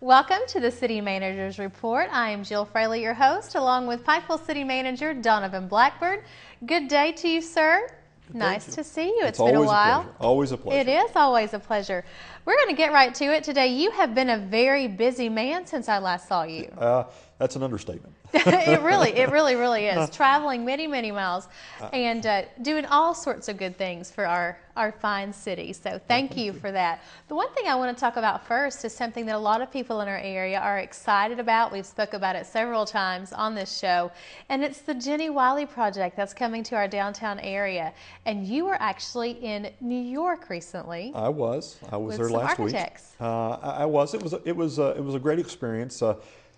Welcome to the City Manager's Report. I am Jill Fraley, your host, along with Pikeville City Manager Donovan Blackburn. Good day to you, sir. Nice to see you. It's been a while. Always a pleasure. It is always a pleasure. We're going to get right to it today. You have been a very busy man since I last saw you. That's an understatement. It really is. Traveling many, many miles and doing all sorts of good things for our fine city. So thank you for that. The one thing I want to talk about first is something that a lot of people in our area are excited about. We've spoke about it several times on this show, and it's the Jenny Wiley project that's coming to our downtown area. And you were actually in New York recently. I was there last week. I was. It was a great experience.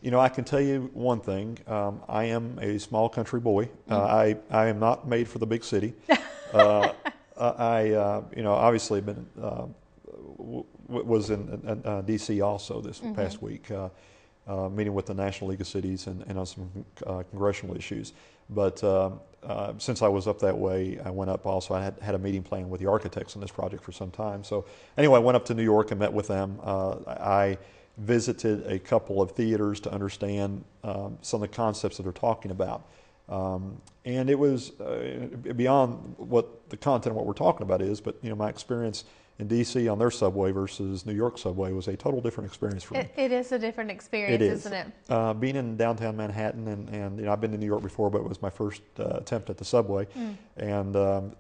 You know, I can tell you one thing. I am a small country boy. I am not made for the big city. Obviously been was in D.C. also this past week, meeting with the National League of Cities and on some congressional issues. But since I was up that way, I went up also. I had a meeting planned with the architects on this project for some time. So anyway, I went up to New York and met with them. I visited a couple of theaters to understand some of the concepts that they're talking about. And it was beyond what the content of what we're talking about is, but you know, my experience in D.C. on their subway versus New York subway was a total different experience for me. It is a different experience, isn't it? Being in downtown Manhattan, and you know, I've been to New York before, but it was my first attempt at the subway, and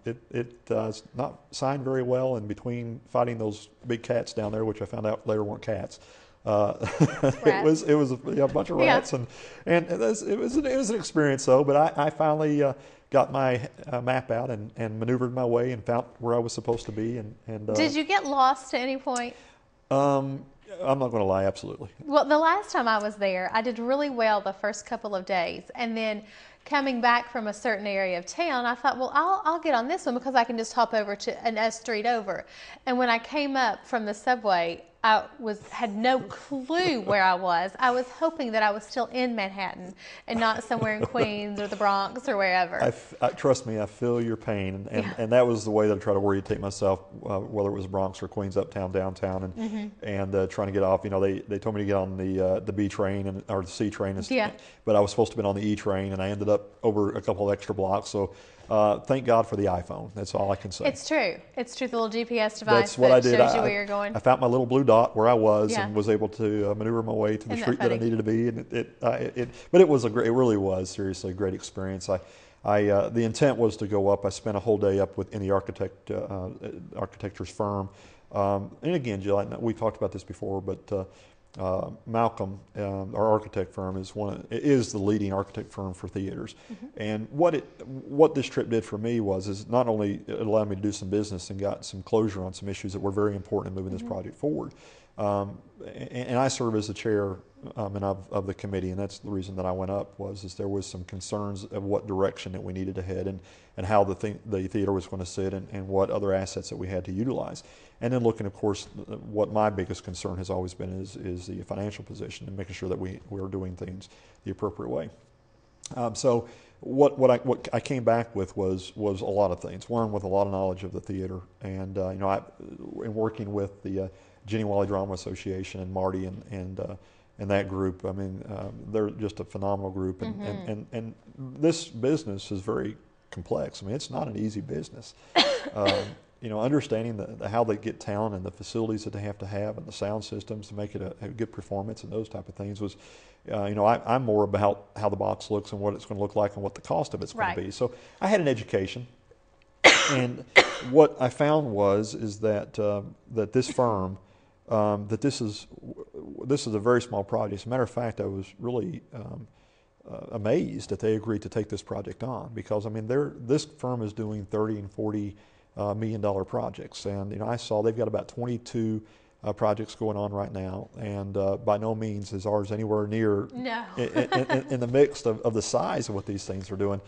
it's not signed very well. And between fighting those big cats down there, which I found out later weren't cats. It was a bunch of rats, and it was an experience though. But I finally got my map out and maneuvered my way and found where I was supposed to be. And did you get lost at any point? I'm not going to lie, absolutely. Well, the last time I was there, I did really well the first couple of days, and then coming back from a certain area of town, I thought, well, I'll get on this one because I can just hop over to an S street over. And when I came up from the subway, I had no clue where I was. I was hoping that I was still in Manhattan and not somewhere in Queens or the Bronx or wherever. Trust me, I feel your pain, and that was the way that I try to orientate myself, whether it was Bronx or Queens, uptown, downtown, and trying to get off. You know, they told me to get on the B train or the C train, but I was supposed to be on the E train, and I ended up over a couple of extra blocks. So. Thank God for the iPhone. That's all I can say. It's true. It's true. The little GPS device That's what I did. Shows you where you're going. I found my little blue dot where I was and was able to maneuver my way to the street that I needed to be. And but it was it really was seriously a great experience. The intent was to go up. I spent a whole day up in the architecture's firm. And again, Jill, we talked about this before, but. Malcolm, our architect firm, is the leading architect firm for theaters. And what this trip did for me is not only it allowed me to do some business and got some closure on some issues that were very important in moving this project forward. And I serve as the chair of the committee, and that's the reason that I went up is there was some concerns of what direction that we needed to head and how the theater was going to sit and what other assets that we had to utilize. And then looking, of course, what my biggest concern has always been is the financial position and making sure that we are doing things the appropriate way. So what I came back with was a lot of things. One, with a lot of knowledge of the theater, and in working with the Jenny Wiley Drama Association and Marty and that group. I mean, they're just a phenomenal group, and this business is very complex. I mean, it's not an easy business. Understanding how they get talent and the facilities that they have to have and the sound systems to make it a good performance and those type of things was, I'm more about how the box looks and what it's going to look like and what the cost of it's going to be. So I had an education, and what I found is that this firm, that this is a very small project. As a matter of fact, I was really amazed that they agreed to take this project on because I mean this firm is doing $30 and $40 million projects, and I saw they've got about 22 projects going on right now, and by no means is ours anywhere near in the mix of the size of what these things are doing.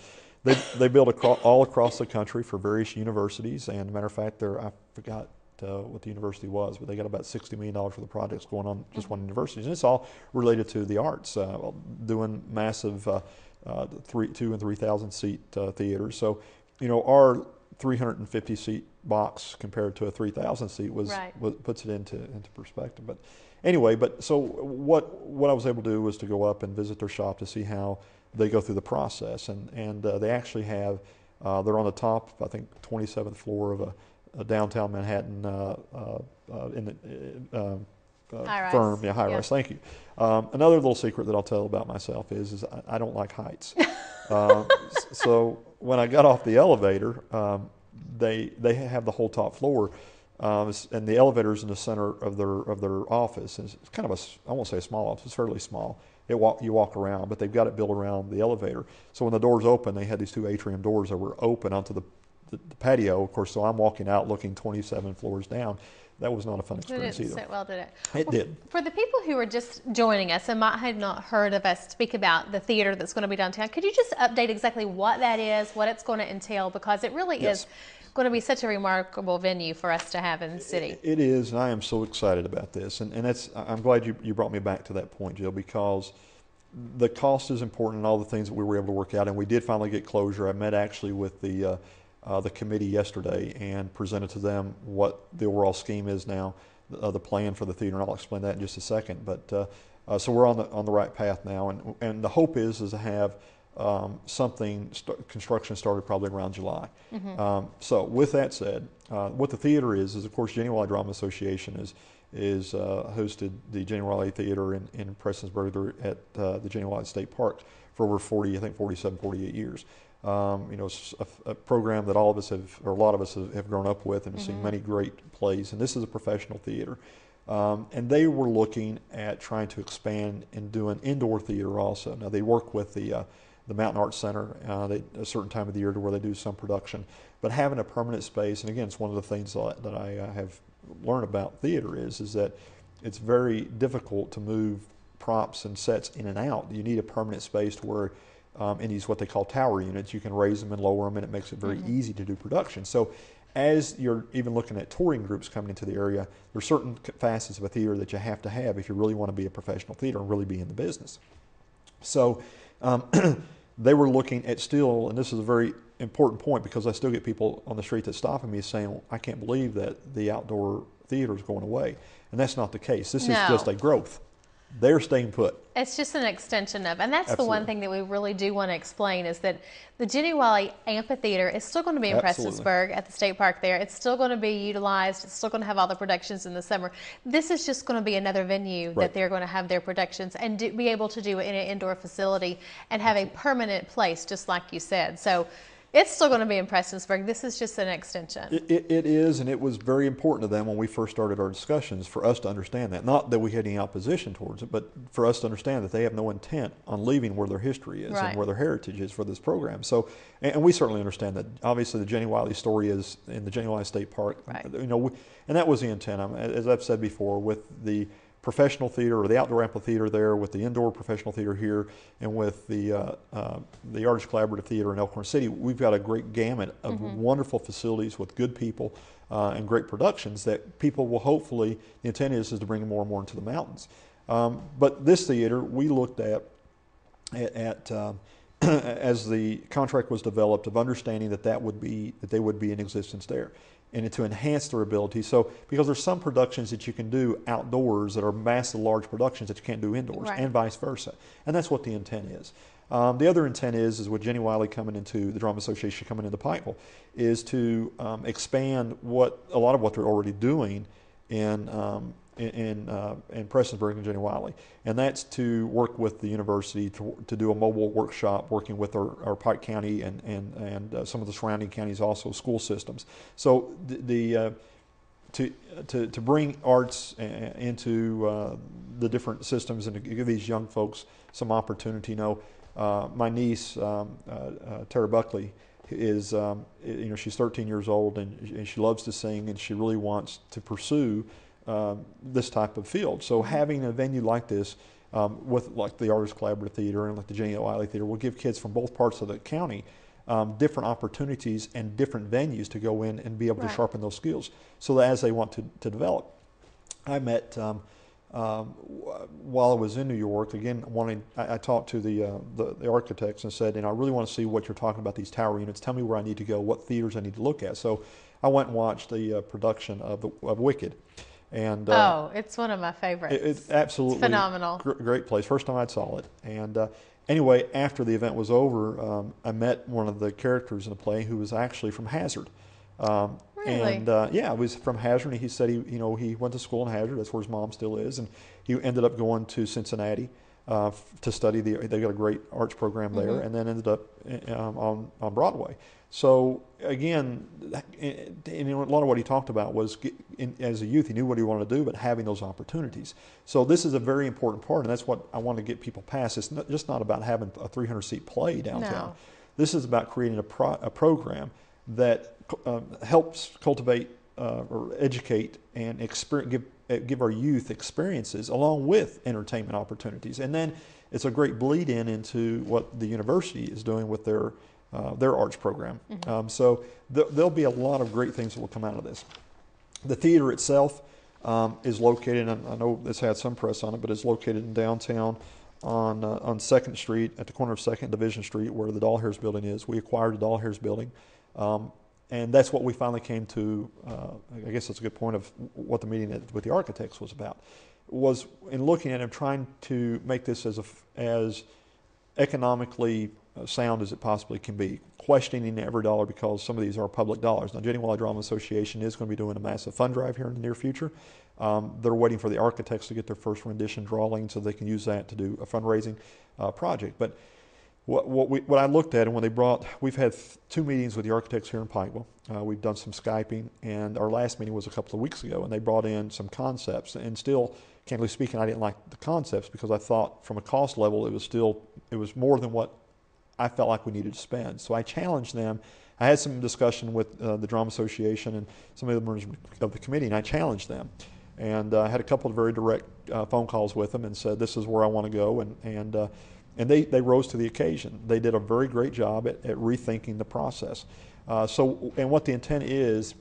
They build all across the country for various universities, and as a matter of fact, I forgot what the university was, but they got about $60 million for the projects going on just one university, and it's all related to the arts, doing massive 2,000 and 3,000 seat theaters. So, our 350 seat box compared to a 3,000 seat was Right. puts it into perspective. But anyway, so what I was able to do was to go up and visit their shop to see how they go through the process, and they actually have they're on the top, I think, 27th floor of a downtown Manhattan firm, high rise. Thank you. Another little secret that I'll tell about myself is I don't like heights. So when I got off the elevator, they have the whole top floor, and the elevator's in the center of their office. And it's kind of I won't say a small office, it's fairly small. You walk around, but they've got it built around the elevator. So when the doors open, they had these 2 atrium doors that were open onto the patio, of course. So I'm walking out looking 27 floors down. That was not a fun experience either. It didn't sit well, did it? It did. For the people who are just joining us and might have not heard of us speak about the theater that's going to be downtown, could you just update exactly what that is, what it's going to entail? Because it really is going to be such a remarkable venue for us to have in the city. It is, and I am so excited about this. And I'm glad you brought me back to that point, Jill, because the cost is important and all the things that we were able to work out. And we did finally get closure. I met actually with the committee yesterday and presented to them what the overall scheme is now, the plan for the theater, and I'll explain that in just a second. But so we're on the right path now, and the hope is to have construction started probably around July. Mm-hmm. So with that said, what the theater is of course Jenny Wiley Drama Association is hosted the Jenny Wiley Theater in Prestonsburg at the Jenny Wiley State Park for over 47, 48 years. It's a program that all of us have, or a lot of us have grown up with and seen many great plays. And this is a professional theater. And they were looking at trying to expand and do an indoor theater also. Now they work with the Mountain Arts Center a certain time of the year to where they do some production. But having a permanent space, and again, it's one of the things that I have learned about theater is that it's very difficult to move props and sets in and out. You need a permanent space to where in these what they call tower units, you can raise them and lower them, and it makes it very easy to do production. So as you're even looking at touring groups coming into the area, there are certain facets of a theater that you have to have if you really want to be a professional theater and really be in the business. So they were looking at still, and this is a very important point because I still get people on the street that stop me saying, well, I can't believe that the outdoor theater is going away. And that's not the case. This is just a growth. They're staying put. It's just an extension of, and that's Absolutely. The one thing that we really do want to explain is that the Jenny Wiley Amphitheater is still going to be in Prestonsburg at the state park there. It's still going to be utilized. It's still going to have all the productions in the summer. This is just going to be another venue that they're going to have their productions and be able to do it in an indoor facility and have a permanent place, just like you said. So it's still going to be in Prestonsburg. This is just an extension. It is, and it was very important to them when we first started our discussions for us to understand that. Not that we had any opposition towards it, but for us to understand that they have no intent on leaving where their history is and where their heritage is for this program. So, and we certainly understand that. Obviously, the Jenny Wiley story is in the Jenny Wiley State Park. Right. And that was the intent. As I've said before, with the professional theater or the outdoor amphitheater there, with the indoor professional theater here, and with the Artist Collaborative Theater in Elkhorn City, we've got a great gamut of wonderful facilities with good people and great productions that people will hopefully, the intent is to bring more and more into the mountains. But this theater, we looked at as the contract was developed, of understanding that they would be in existence there, and to enhance their ability. So, because there's some productions that you can do outdoors that are massive, large productions that you can't do indoors, and vice versa. And that's what the intent is. The other intent is with Jenny Wiley coming into the Drama Association coming into Pikeville, is to expand a lot of what they're already doing in Prestonsburg and Jenny Wiley, and that's to work with the university to do a mobile workshop, working with our Pike County and some of the surrounding counties, also school systems. So to bring arts into the different systems and to give these young folks some opportunity. My niece Tara Buckley is she's 13 years old and she loves to sing, and she really wants to pursue this type of field. So having a venue like this, with like the Artist Collaborative Theater and like the Jenny Wiley Theater, will give kids from both parts of the county different opportunities and different venues to go in and be able to sharpen those skills, so that as they want to develop. I met while I was in New York, again, I talked to the architects and said, I really want to see what you're talking about, these tower units. Tell me where I need to go, what theaters I need to look at. So I went and watched the production of Wicked. And it's one of my favorites. It's absolutely it's phenomenal. Great place. First time I saw it. And anyway, after the event was over, I met one of the characters in the play who was actually from Hazard. Really? And yeah, he was from Hazard. And he said he went to school in Hazard. That's where his mom still is. And he ended up going to Cincinnati to study. They got a great arts program there, mm-hmm. and then ended up on Broadway. So again, a lot of what he talked about was, as a youth, he knew what he wanted to do, but having those opportunities. So this is a very important part, and that's what I want to get people past. It's just not about having a 300-seat play downtown. No. This is about creating a program that helps cultivate or educate and give our youth experiences along with entertainment opportunities. And then it's a great bleed-in into what the university is doing with their arts program. Mm-hmm. So there'll be a lot of great things that will come out of this. The theater itself is located, and I know it's had some press on it, but it's located in downtown on 2nd Street, at the corner of 2nd and Division Street, where the Doll Hairs building is. We acquired the Doll Hairs building. And that's what we finally came to, I guess that's a good point of what the meeting with the architects was about, was in looking at it, trying to make this as economically sound as it possibly can be, questioning every dollar because some of these are public dollars. Now, Jenny Wiley Drama Association is going to be doing a massive fund drive here in the near future. They're waiting for the architects to get their first rendition drawing so they can use that to do a fundraising project. But what I looked at, and we've had 2 meetings with the architects here in Pikeville. We've done some Skyping, and our last meeting was a couple of weeks ago, and they brought in some concepts. And still, candidly speaking, I didn't like the concepts because I thought from a cost level it was more than what I felt like we needed to spend. So I challenged them. I had some discussion with the Drama Association and some of the members of the committee, and I challenged them. And I had a couple of very direct phone calls with them and said, this is where I want to go, and they rose to the occasion. They did a very great job at rethinking the process. And what the intent is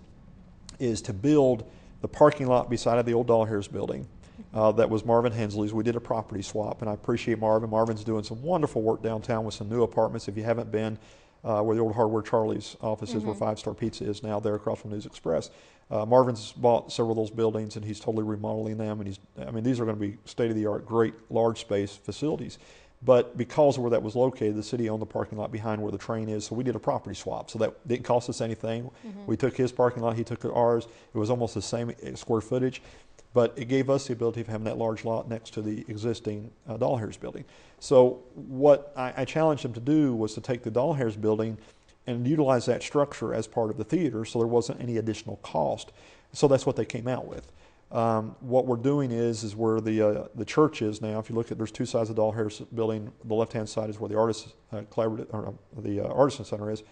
to build the parking lot beside the old Doll Hairs building that was Marvin Hensley's. We did a property swap, and I appreciate Marvin. Marvin's doing some wonderful work downtown with some new apartments. If you haven't been where the old Hardware Charlie's office is, mm-hmm. where 5 Star Pizza is now, there across from News Express. Marvin's bought several of those buildings, and he's totally remodeling them. And these are going to be state-of-the-art, great, large space facilities. But because of where that was located, the city owned the parking lot behind where the train is, so we did a property swap. So that didn't cost us anything. Mm-hmm. We took his parking lot, he took ours. It was almost the same square footage, but it gave us the ability of having that large lot next to the existing Doll Hairs building. So what I challenged them to do was to take the Doll Hairs building and utilize that structure as part of the theater, so there wasn't any additional cost. So that's what they came out with. What we're doing is where the church is now. If you look at, there's 2 sides of the Doll Hairs building. The left-hand side is where the Artisan Center is,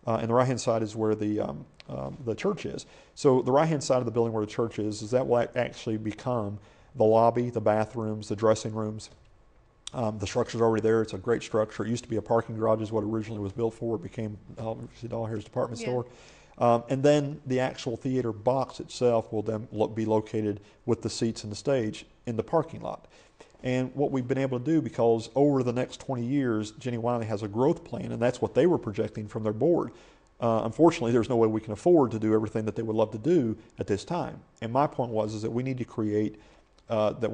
and the right-hand side is where the church is. So the right-hand side of the building where the church is that will actually become the lobby, the bathrooms, the dressing rooms. The structure's already there. It's a great structure. It used to be a parking garage is what it originally was built for. It became Doll Hairs department store. And then the actual theater box itself will then be located with the seats and the stage in the parking lot. And what we've been able to do, because over the next 20 years, Jenny Wiley has a growth plan, and that's what they were projecting from their board. Unfortunately, there's no way we can afford to do everything that they would love to do at this time. And my point is that we need to create that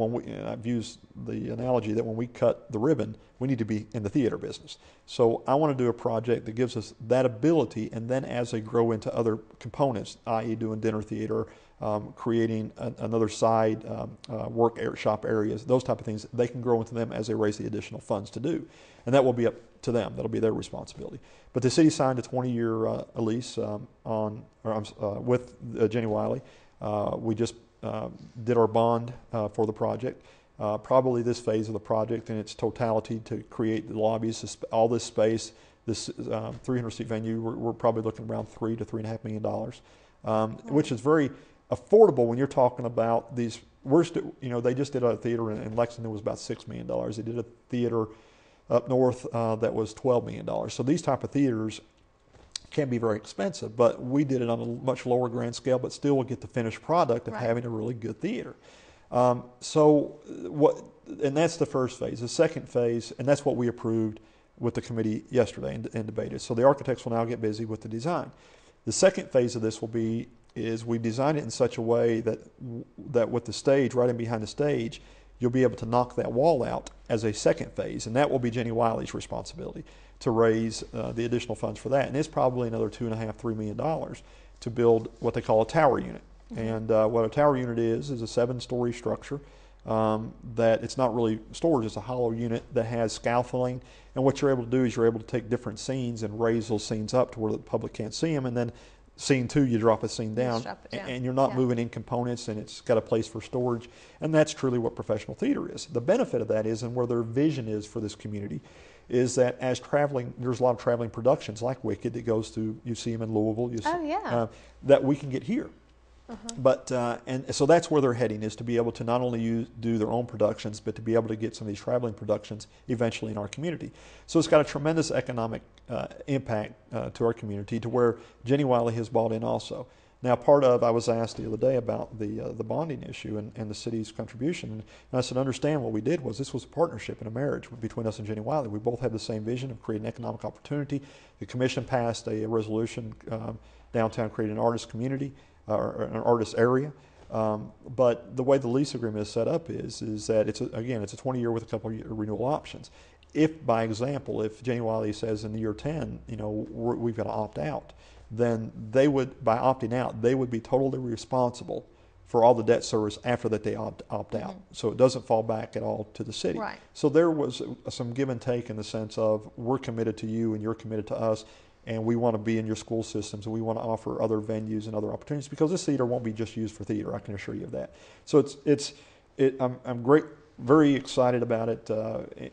I've used the analogy that when we cut the ribbon, we need to be in the theater business. So I want to do a project that gives us that ability, and then as they grow into other components, i.e. doing dinner theater, creating another side shop areas, those type of things, they can grow into them as they raise the additional funds to do. And that will be up to them. That'll be their responsibility. But the city signed a 20-year lease with Jenny Wiley. We just did our bond for the project. Probably this phase of the project in its totality to create the lobbies, all this space, this 300-seat venue, we're probably looking around $3 to $3.5 million, which is very affordable when you're talking about these. They just did a theater in Lexington that was about $6 million. They did a theater up north that was $12 million. So these type of theaters can be very expensive, but we did it on a much lower grand scale, but still will get the finished product of having a really good theater. And that's the first phase. The second phase, and that's what we approved with the committee yesterday and debated. So the architects will now get busy with the design. The second phase of this is we design it in such a way that with the stage, right in behind the stage, you'll be able to knock that wall out as a second phase, and that will be Jenny Wiley's responsibility to raise the additional funds for that. And it's probably another $2.5–3 million to build what they call a tower unit. And what a tower unit is a 7-story structure that it's not really storage, it's a hollow unit that has scaffolding. And what you're able to do is you're able to take different scenes and raise those scenes up to where the public can't see them, and then scene 2, you drop a scene down, and you're not moving in components, and it's got a place for storage. And that's truly what professional theater is. The benefit of that is, and where their vision is for this community, is that as there's a lot of traveling productions like Wicked that goes to, you see them in Louisville, that we can get here. But and so that's where they're heading, is to be able to not only do their own productions, but to be able to get some of these traveling productions eventually in our community. So it's got a tremendous economic impact to our community, to where Jenny Wiley has bought in also. Now, I was asked the other day about the bonding issue and the city's contribution, and I said, understand what we did was this was a partnership and a marriage between us and Jenny Wiley. We both had the same vision of creating economic opportunity. The commission passed a resolution downtown, creating an artist community, or an artist area. But the way the lease agreement is set up is that it's a 20-year with a couple of renewal options. If, by example, if Jenny Wiley says in the year 10, we've got to opt out, then they would, by opting out, they would be totally responsible for all the debt service after that they opt out. So it doesn't fall back at all to the city. Right. So there was some give and take in the sense of, we're committed to you and you're committed to us, and we want to be in your school systems, and we want to offer other venues and other opportunities, because this theater won't be just used for theater, I can assure you of that. So I'm very excited about it.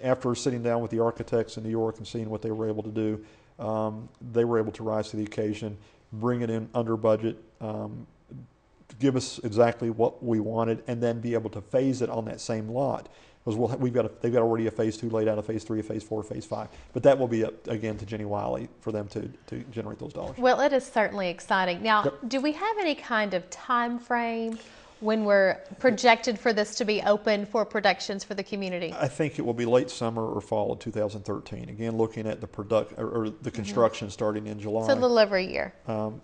After sitting down with the architects in New York and seeing what they were able to do, they were able to rise to the occasion, bring it in under budget, give us exactly what we wanted, and then be able to phase it on that same lot. Because they've got already a phase 2 laid out, a phase 3, a phase 4, a phase 5. But that will be up again to Jenny Wiley for them to generate those dollars. Well, it is certainly exciting. Now, do we have any kind of time frame when we're projected for this to be open for productions for the community? I think it will be late summer or fall of 2013. Again, looking at the construction starting in July. So a little over a year. About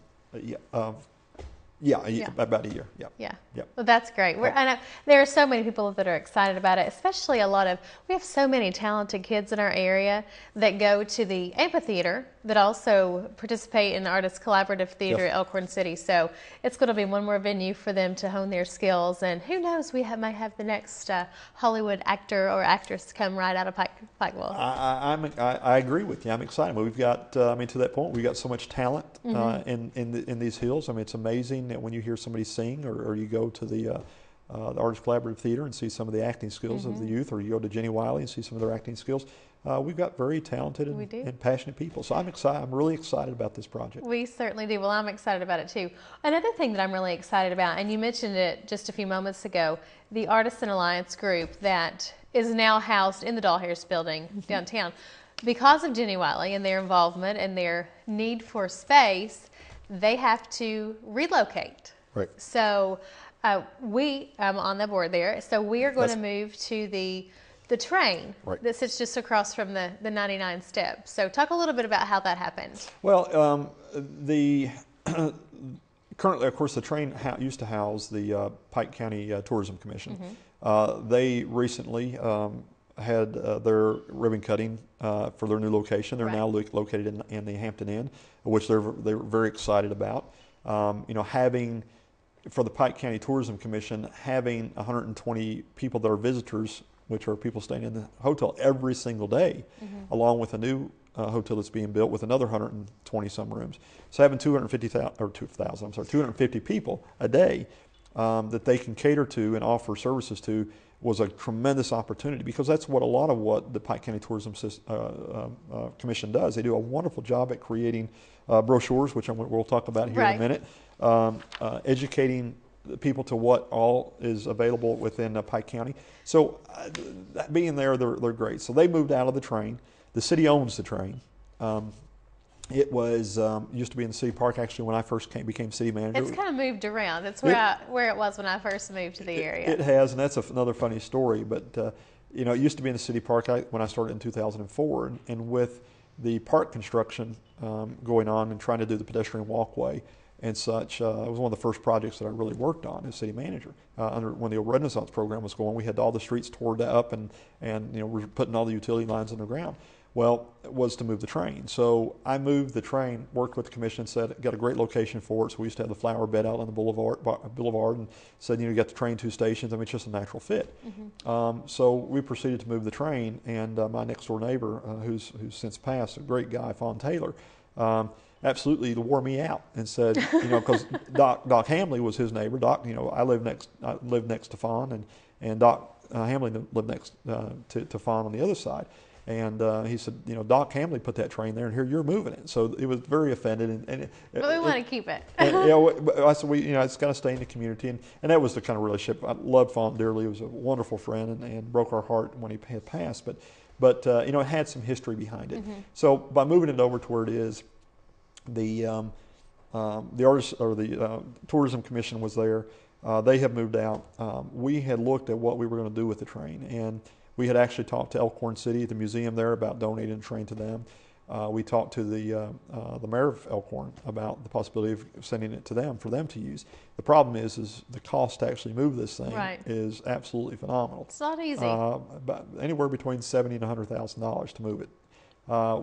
a year. Yeah. Well, that's great. There are so many people that are excited about it, especially we have so many talented kids in our area that go to the amphitheater that also participate in the Artist Collaborative Theater at Elkhorn City. So it's going to be one more venue for them to hone their skills. And who knows, we might have the next Hollywood actor or actress come right out of Pikeville. I agree with you. I'm excited. We've got, to that point, we've got so much talent in these hills. It's amazing that when you hear somebody sing, or you go to the Artist Collaborative Theater and see some of the acting skills of the youth, or you go to Jenny Wiley and see some of their acting skills. We've got very talented and passionate people. So I'm excited. I'm really excited about this project. We certainly do. Well, I'm excited about it too. Another thing that I'm really excited about, and you mentioned it just a few moments ago, the Artisan Alliance group that is now housed in the Dahlhaus building downtown. Because of Jenny Wiley and their involvement and their need for space, they have to relocate. Right. So I'm on the board there. So we are going to move to the train that sits just across from the 99 steps. So talk a little bit about how that happened. Well, currently, of course, the train used to house the Pike County Tourism Commission. They recently had their ribbon cutting for their new location. They're now located in the Hampton Inn, which they're very excited about. Having, for the Pike County Tourism Commission, having 120 people that are visitors, which are people staying in the hotel every single day, along with a new hotel that's being built with another 120 some rooms. So having 250 people a day that they can cater to and offer services to was a tremendous opportunity, because that's what the Pike County Tourism Commission does. They do a wonderful job at creating brochures, which we'll talk about here in a minute, educating people to what all is available within Pike County. So being there, they're great. So they moved out of the train. The city owns the train. It was used to be in the city park actually when I first became city manager. It's kind of moved around. That's where it was when I first moved to the area. It has, and that's another funny story. But you know, it used to be in the city park when I started in 2004, and with the park construction going on and trying to do the pedestrian walkway and such, it was one of the first projects that I really worked on as city manager. When the Renaissance program was going, we had all the streets torn up, and you know, we're putting all the utility lines underground. Well, it was to move the train. So I moved the train, worked with the commission, said, got a great location for it. So we used to have the flower bed out on the boulevard and said, you know, you got the train 2 stations. I mean, it's just a natural fit. So we proceeded to move the train, and my next door neighbor, who's since passed, a great guy, Fawn Taylor, absolutely wore me out and said, you know, because Doc Hamley was his neighbor. Doc, you know, I lived next to Fawn, and Doc Hamley lived next to Fawn on the other side. And he said, you know, Doc Hamley put that train there, and here you're moving it. So it was very offended. But we want to keep it. And, you know, I said, you know, it's got to stay in the community. And that was the kind of relationship. I loved Fawn dearly. He was a wonderful friend and broke our heart when he had passed. But you know, it had some history behind it. So by moving it over to where it is, the artists or the tourism commission was there. They have moved out. We had looked at what we were going to do with the train, and we had actually talked to Elkhorn City, the museum there, about donating the train to them. We talked to the mayor of Elkhorn about the possibility of sending it to them for them to use. The problem is the cost to actually move this thing is absolutely phenomenal. It's not easy. But anywhere between $70,000 and $100,000 to move it.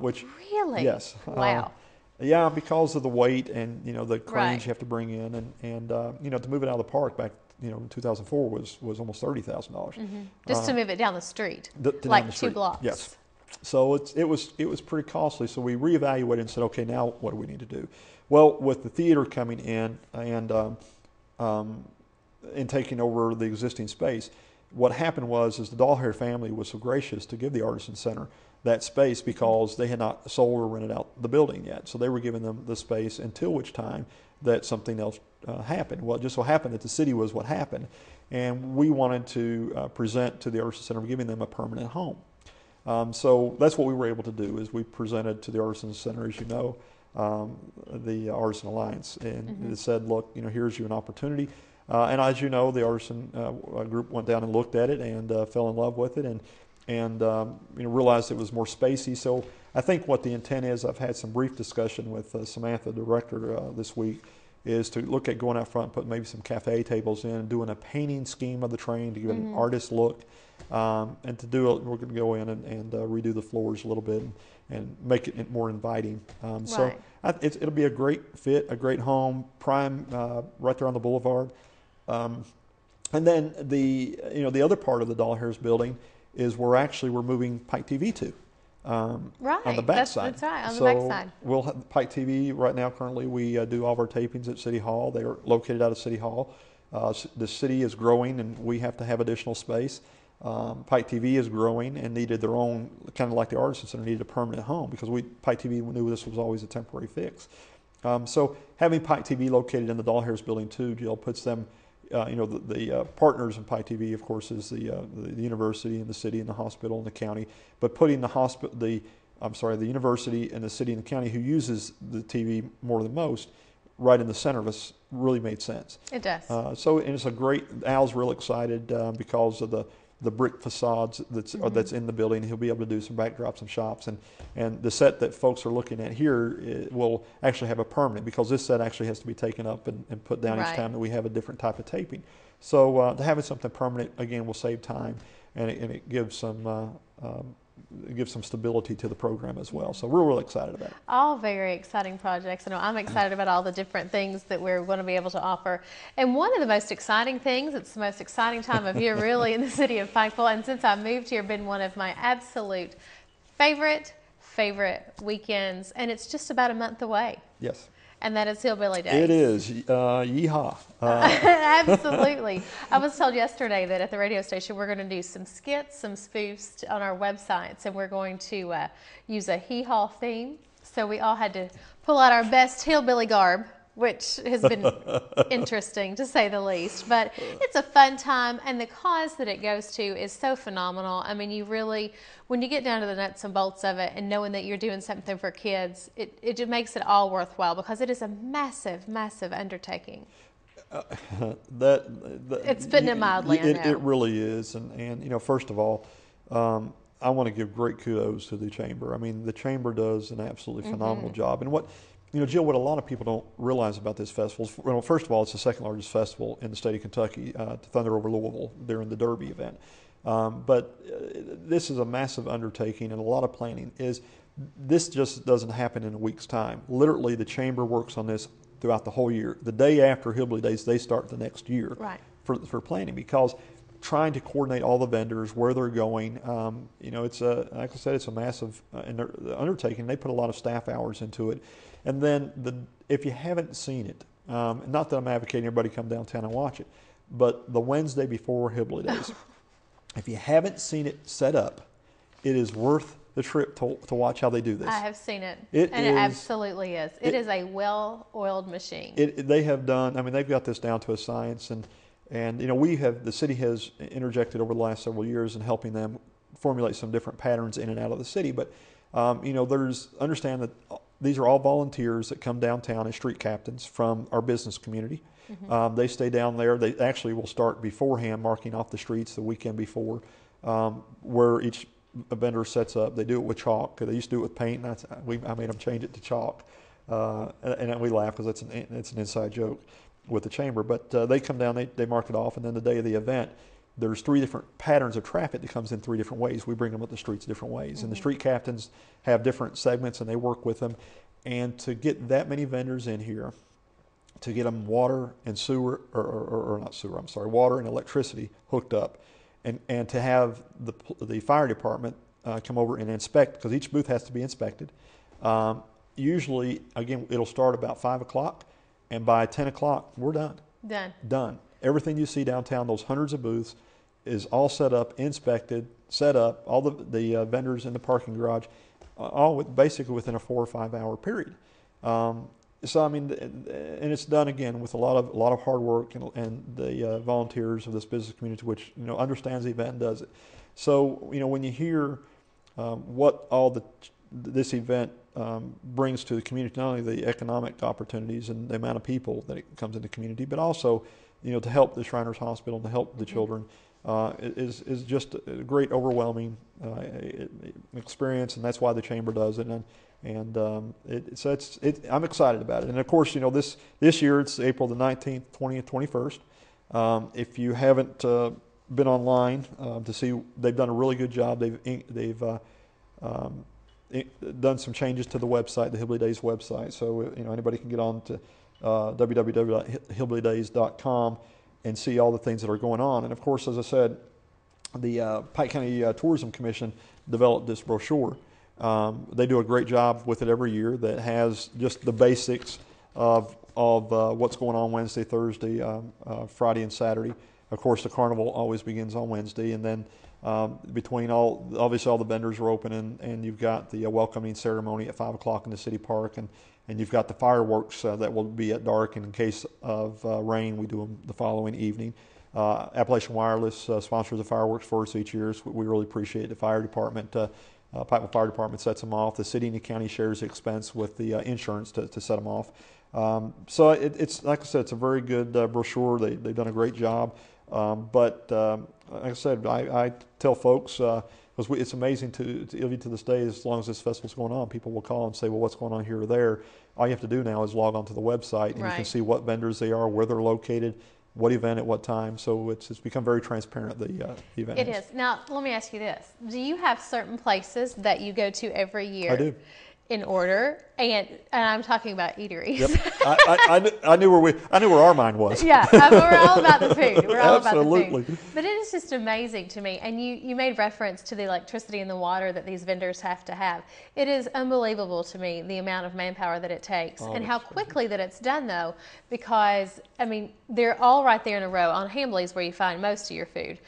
Which really? Yes. Wow. Yeah, because of the weight and, you know, the cranes you have to bring in, and you know, to move it out of the park back, you know, in 2004 was almost $30,000. Just to move it down the street, like 2 blocks. Yes. So it was pretty costly. So we reevaluated and said, okay, now what do we need to do? Well, with the theater coming in and taking over the existing space, what happened was the Dahlhair family was so gracious to give the Artisan Center that space because they had not sold or rented out the building yet. So they were giving them the space until which time that something else happened. Well, it just so happened that the city was what happened, and we wanted to present to the Artisan Center, giving them a permanent home. So that's what we were able to do, is we presented to the Artisan Center, as you know, the Artisan Alliance, and it said, look, you know, here's you an opportunity. And as you know, the Artisan group went down and looked at it and fell in love with it, and you know, realized it was more spacey. So I think what the intent is, I've had some brief discussion with Samantha, the director, this week, is to look at going out front, putting maybe some cafe tables in, and doing a painting scheme of the train to give it an artist look, and to do it, we're going to go in and redo the floors a little bit and make it more inviting. So it'll be a great fit, a great home, prime right there on the boulevard. And then the other part of the Dahlhairs building is we're moving Pike TV to. On the back side. That's right, on the back side. We'll have Pike TV right now. Currently, we do all of our tapings at City Hall. They are located out of City Hall. The city is growing, and we have to have additional space. Pike TV is growing and needed their own, kind of like the Artisan Center, needed a permanent home because Pike TV knew this was always a temporary fix. So having Pike TV located in the Dahlhairs building too, Jill, puts them. The partners in Pike TV, of course, is the university and the city and the hospital and the county. But putting the university and the city and the county, who uses the TV more than most, right in the center of us, really made sense. It does. And it's a great. Al's real excited because of the brick facades that's in the building. He'll be able to do some backdrops and shops, and the set that folks are looking at here will actually have a permanent, because this set actually has to be taken up and put down each time that we have a different type of taping. So to having something permanent, again, will save time, and it gives some stability to the program as well. So we're really excited about it. All very exciting projects. I know I'm excited about all the different things that we're going to be able to offer. And one of the most exciting things, it's the most exciting time of year really in the city of Pikeville, and since I moved here, been one of my absolute favorite weekends, and it's just about a month away. Yes. And that is Hillbilly Days. It is. Yeehaw. Absolutely. I was told yesterday that at the radio station we're going to do some skits, some spoofs on our websites, and we're going to use a hee-haw theme. So we all had to pull out our best hillbilly garb which has been interesting to say the least. But it's a fun time, and the cause that it goes to is so phenomenal. I mean, you really, when you get down to the nuts and bolts of it and knowing that you're doing something for kids, it just makes it all worthwhile because it is a massive, massive undertaking. It's putting it mildly. It really is, and you know, first of all, I want to give great kudos to the chamber. I mean, the chamber does an absolutely phenomenal job. And what, you know, Jill, what a lot of people don't realize about this festival is, well, first of all, it's the second largest festival in the state of Kentucky, to thunder over Louisville during the Derby event. But this is a massive undertaking, and a lot of planning. This just doesn't happen in a week's time. Literally, the chamber works on this throughout the whole year. The day after Hillbilly Days, they start the next year for planning, because trying to coordinate all the vendors, where they're going. You know, it's like I said, it's a massive undertaking. They put a lot of staff hours into it. And then if you haven't seen it, not that I'm advocating everybody come downtown and watch it, but the Wednesday before Hillbilly Days, if you haven't seen it set up, it is worth the trip to watch how they do this. I have seen it, it absolutely is. It is a well-oiled machine. They have done, I mean, they've got this down to a science, and you know, the city has interjected over the last several years in helping them formulate some different patterns in and out of the city. But you know, understand that these are all volunteers that come downtown as street captains from our business community. They stay down there. They actually will start beforehand, marking off the streets the weekend before, where each vendor sets up. They do it with chalk. They used to do it with paint. And I made them change it to chalk, and we laugh because it's an inside joke with the chamber. But they come down, they mark it off, and then the day of the event, there's 3 different patterns of traffic that comes in 3 different ways. We bring them up the streets different ways, and the street captains have different segments, and they work with them. And to get that many vendors in here, to get them water and sewer, or not sewer, I'm sorry, water and electricity hooked up, and to have the fire department come over and inspect, because each booth has to be inspected. Usually, again, it'll start about 5 o'clock, and by 10 o'clock, we're done. Done. Everything you see downtown, those hundreds of booths, is all set up, inspected, set up, all the vendors in the parking garage, all basically within a 4 or 5 hour period. So I mean, and it's done again with a lot of hard work and the volunteers of this business community, which, you know, understands the event and does it. So, you know, when you hear what all this event brings to the community, not only the economic opportunities and the amount of people that it comes into the community, but also, you know, to help the Shriners Hospital, to help the children, is just a great, overwhelming experience, and that's why the chamber does it. And I'm excited about it. And of course, you know, this year it's April the 19th, 20th, 21st. If you haven't been online to see, they've done a really good job. They've done some changes to the website, the Hillbilly Days website. So, you know, anybody can get on to www.hillbillydays.com and see all the things that are going on. And of course, as I said, the Pike County Tourism Commission developed this brochure. They do a great job with it every year that has just the basics of what's going on Wednesday, Thursday, Friday, and Saturday. Of course, the carnival always begins on Wednesday, and then between obviously all the vendors are open, and you've got the welcoming ceremony at 5 o'clock in the city park, and you've got the fireworks that will be at dark, and in case of rain, we do them the following evening. Appalachian Wireless sponsors the fireworks for us each year, so we really appreciate the fire department. Pikeville Fire Department sets them off. The city and the county shares the expense with the insurance to set them off. So it's like I said, it's a very good brochure. They've done a great job. But like I said, I tell folks, because it's amazing even to this day, as long as this festival's going on, people will call and say, well, what's going on here or there? All you have to do now is log on to the website, and you can see what vendors they are, where they're located, what event at what time. So it's become very transparent, the event. It is. Now, let me ask you this. Do you have certain places that you go to every year? I do. In order, and I'm talking about eateries. Yep. I knew where our mind was. Yeah, we're all about the food. We're all Absolutely. about the food. But it is just amazing to me. And you made reference to the electricity and the water that these vendors have to have. It is unbelievable to me the amount of manpower that it takes, and how quickly that it's done, though, because I mean they're all right there in a row on Hambley's, where you find most of your food.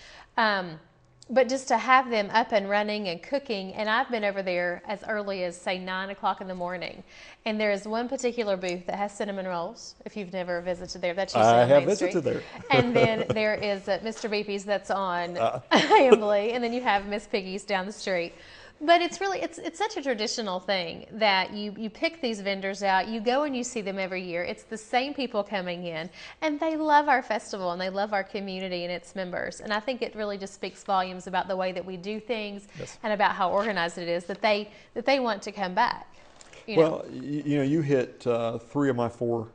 But just to have them up and running and cooking, and I've been over there as early as, say, 9 o'clock in the morning. And there is one particular booth that has cinnamon rolls. If you've never visited there, that's usually on Main Street. I have visited there. And then there is Mr. Beepy's that's on Ambly, and then you have Miss Piggy's down the street. But it's really, it's such a traditional thing that you pick these vendors out, you go and you see them every year. It's the same people coming in, and they love our festival and they love our community and its members. And I think it really just speaks volumes about the way that we do things, yes, and about how organized it is that they want to come back. You hit 3 of my 4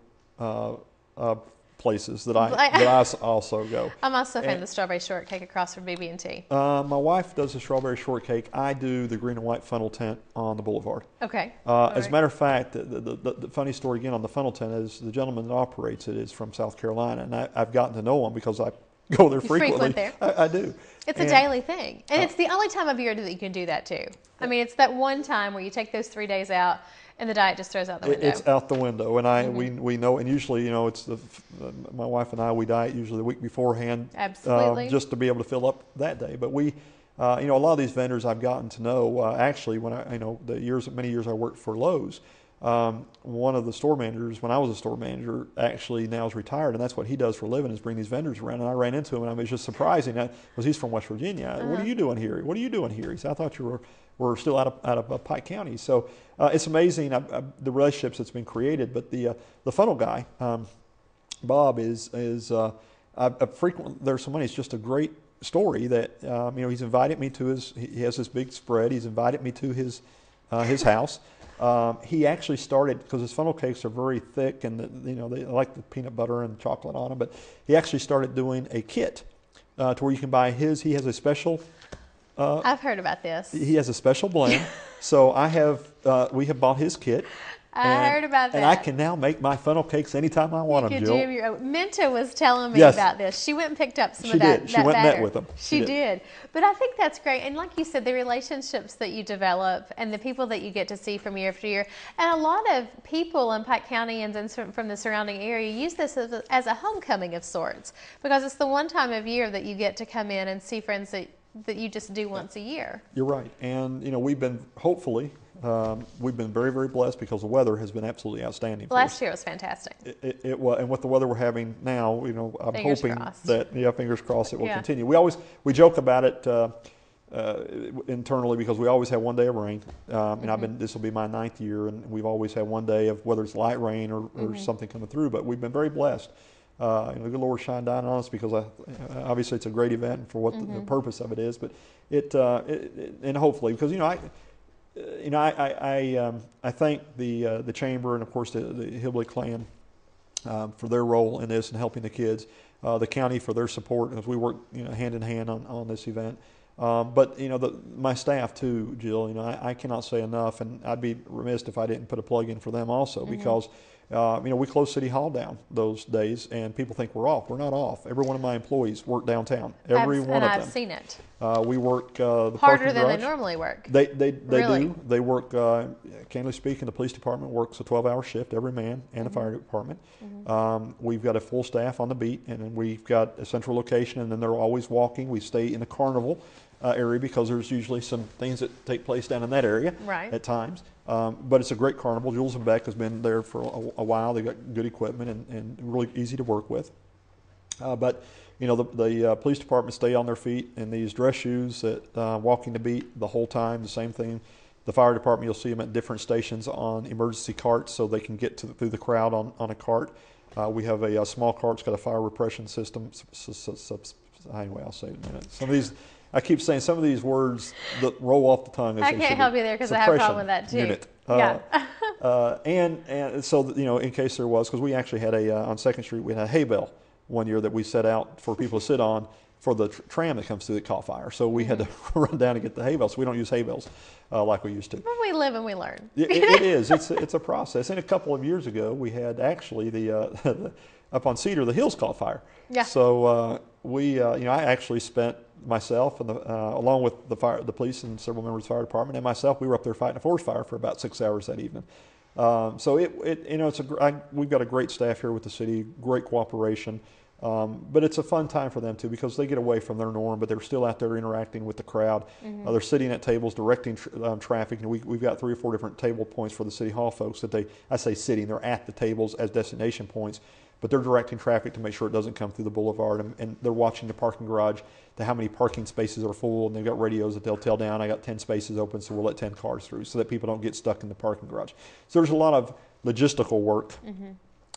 places that I also go. I'm also a fan of the strawberry shortcake across from BB&T. My wife does the strawberry shortcake. I do the green and white funnel tent on the boulevard. Okay. As a matter of fact, the funny story again on the funnel tent is the gentleman that operates it is from South Carolina, and I've gotten to know him because I go there frequently. There. I do. It's a daily thing, and it's the only time of year that you can do that too. I mean, it's that one time where you take those 3 days out, and the diet just throws out the window. It's out the window, and we know, and usually, it's my wife and I, we diet usually the week beforehand, absolutely, just to be able to fill up that day. But we, a lot of these vendors I've gotten to know. Actually, when many years I worked for Lowe's, one of the store managers, when I was a store manager, actually now is retired, and that's what he does for a living, is bring these vendors around. And I ran into him, and I was just surprising because he's from West Virginia. What are you doing here? What are you doing here? He said, I thought you were still out of Pike County. So it's amazing the relationships that's been created. But the funnel guy, Bob, is frequently there's so many. It's just a great story that he's invited me to he has this big spread. He's invited me to his house. He actually started, because his funnel cakes are very thick and they like the peanut butter and chocolate on them, but he actually started doing a kit to where you can buy he has a special. I've heard about this. He has a special blend. So we have bought his kit. I heard about that. And I can now make my funnel cakes anytime I want them, Jill. Minta was telling me about this. She went and picked up some of that. She went and met with them. She did. But I think that's great. And like you said, the relationships that you develop and the people that you get to see from year after year. And a lot of people in Pike County and from the surrounding area use this as a homecoming of sorts, because it's the one time of year that you get to come in and see friends that you just do once a year. You're right. And, we've been, hopefully, we've been very, very blessed because the weather has been absolutely outstanding. Last year was fantastic. It was, and with the weather we're having now, I'm fingers hoping crossed. Fingers crossed, it will continue. We joke about it internally because we always have one day of rain. And this will be my 9th year, and we've always had one day of whether it's light rain or something coming through. But we've been very blessed. The good Lord shine down on us because obviously it's a great event for what the purpose of it is. But and hopefully, because I thank the chamber and of course the Hillbilly Clan for their role in this and helping the kids, the county for their support as we work hand in hand on this event. But my staff too, Jill. I cannot say enough, and I'd be remiss if I didn't put a plug in for them also because. We close City Hall down those days, and people think we're off. We're not off. Every one of my employees work downtown. Every one of them. I've seen it. We work the harder than they normally work. They really do. They work. Candidly speaking, the police department works a 12-hour shift, every man, and the fire department. We've got a full staff on the beat, and then we've got a central location, and then they're always walking. We stay in the carnival area because there's usually some things that take place down in that area at times. But it's a great carnival. Jules and Beck has been there for a while. They've got good equipment and really easy to work with. But the police department stay on their feet in these dress shoes that walking the beat the whole time. The same thing. The fire department, you'll see them at different stations on emergency carts so they can get through the crowd on a cart. We have a small cart that's got a fire repression system. Anyway, I'll say it in a minute. Some of these. I keep saying some of these words that roll off the tongue. I can't help you there because I have a problem with that too. Unit. And so in case there was, because we actually had on 2nd Street we had a hay bale one year that we set out for people to sit on for the tram that comes through that caught fire. So we had to run down and get the hay bale. So we don't use hay bales like we used to. Well, we live and we learn. It is. It's a process. And a couple of years ago we had actually up on Cedar the hills caught fire. Yeah. So I actually spent myself and along with the police and several members of the fire department and myself, we were up there fighting a forest fire for about 6 hours that evening. So we've got a great staff here with the city, great cooperation. But it's a fun time for them too because they get away from their norm, but they're still out there interacting with the crowd. They're sitting at tables directing traffic. And we've got 3 or 4 different table points for the City Hall folks that I say sitting, they're at the tables as destination points, but they're directing traffic to make sure it doesn't come through the boulevard. And they're watching the parking garage to how many parking spaces are full, and they've got radios that they'll tell down, I got 10 spaces open, so we'll let 10 cars through so that people don't get stuck in the parking garage. So there's a lot of logistical work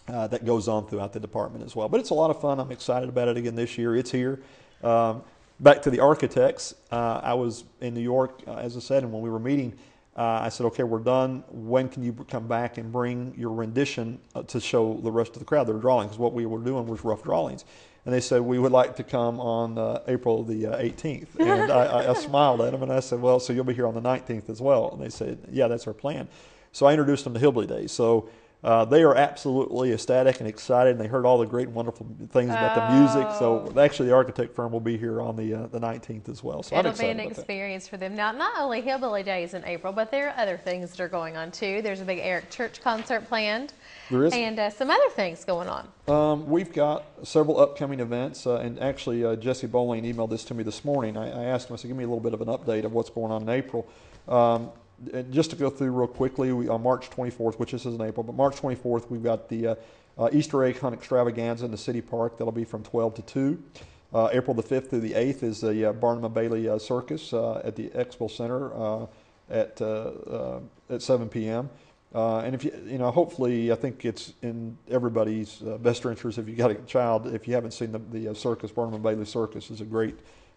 that goes on throughout the department as well. But it's a lot of fun. I'm excited about it again this year. It's here. Back to the architects. I was in New York, as I said, and when we were meeting, I said, okay, we're done. When can you come back and bring your rendition to show the rest of the crowd their drawings? Because what we were doing was rough drawings. And they said, we would like to come on April the 18th. And I smiled at them and I said, well, so you'll be here on the 19th as well. And they said, yeah, that's our plan. So I introduced them to Hillbilly Days. So they are absolutely ecstatic and excited, and they heard all the great and wonderful things about the music. So actually the architect firm will be here on the 19th as well. So it'll be an experience for them. Now, not only Hillbilly Days in April, but there are other things that are going on too. There's a big Eric Church concert planned. There is. And some other things going on. We've got several upcoming events, and actually Jesse Bowling emailed this to me this morning. I asked him, I said, give me a little bit of an update of what's going on in April. And just to go through real quickly, on March 24th, which this is in April, but March 24th, we've got the Easter egg hunt extravaganza in the city park. That'll be from 12 to 2. April the 5th through the 8th is the Barnum and Bailey Circus at the Expo Center at 7 p.m. And if hopefully, I think it's in everybody's best interest if you got a child. If you haven't seen the circus, Barnum and Bailey Circus is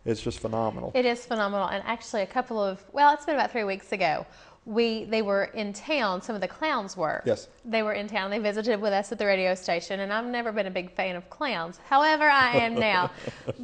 it's just phenomenal. It is phenomenal. And actually it's been about 3 weeks ago. They were in town. Some of the clowns were. Yes. They were in town. They visited with us at the radio station, and I've never been a big fan of clowns. However, I am now.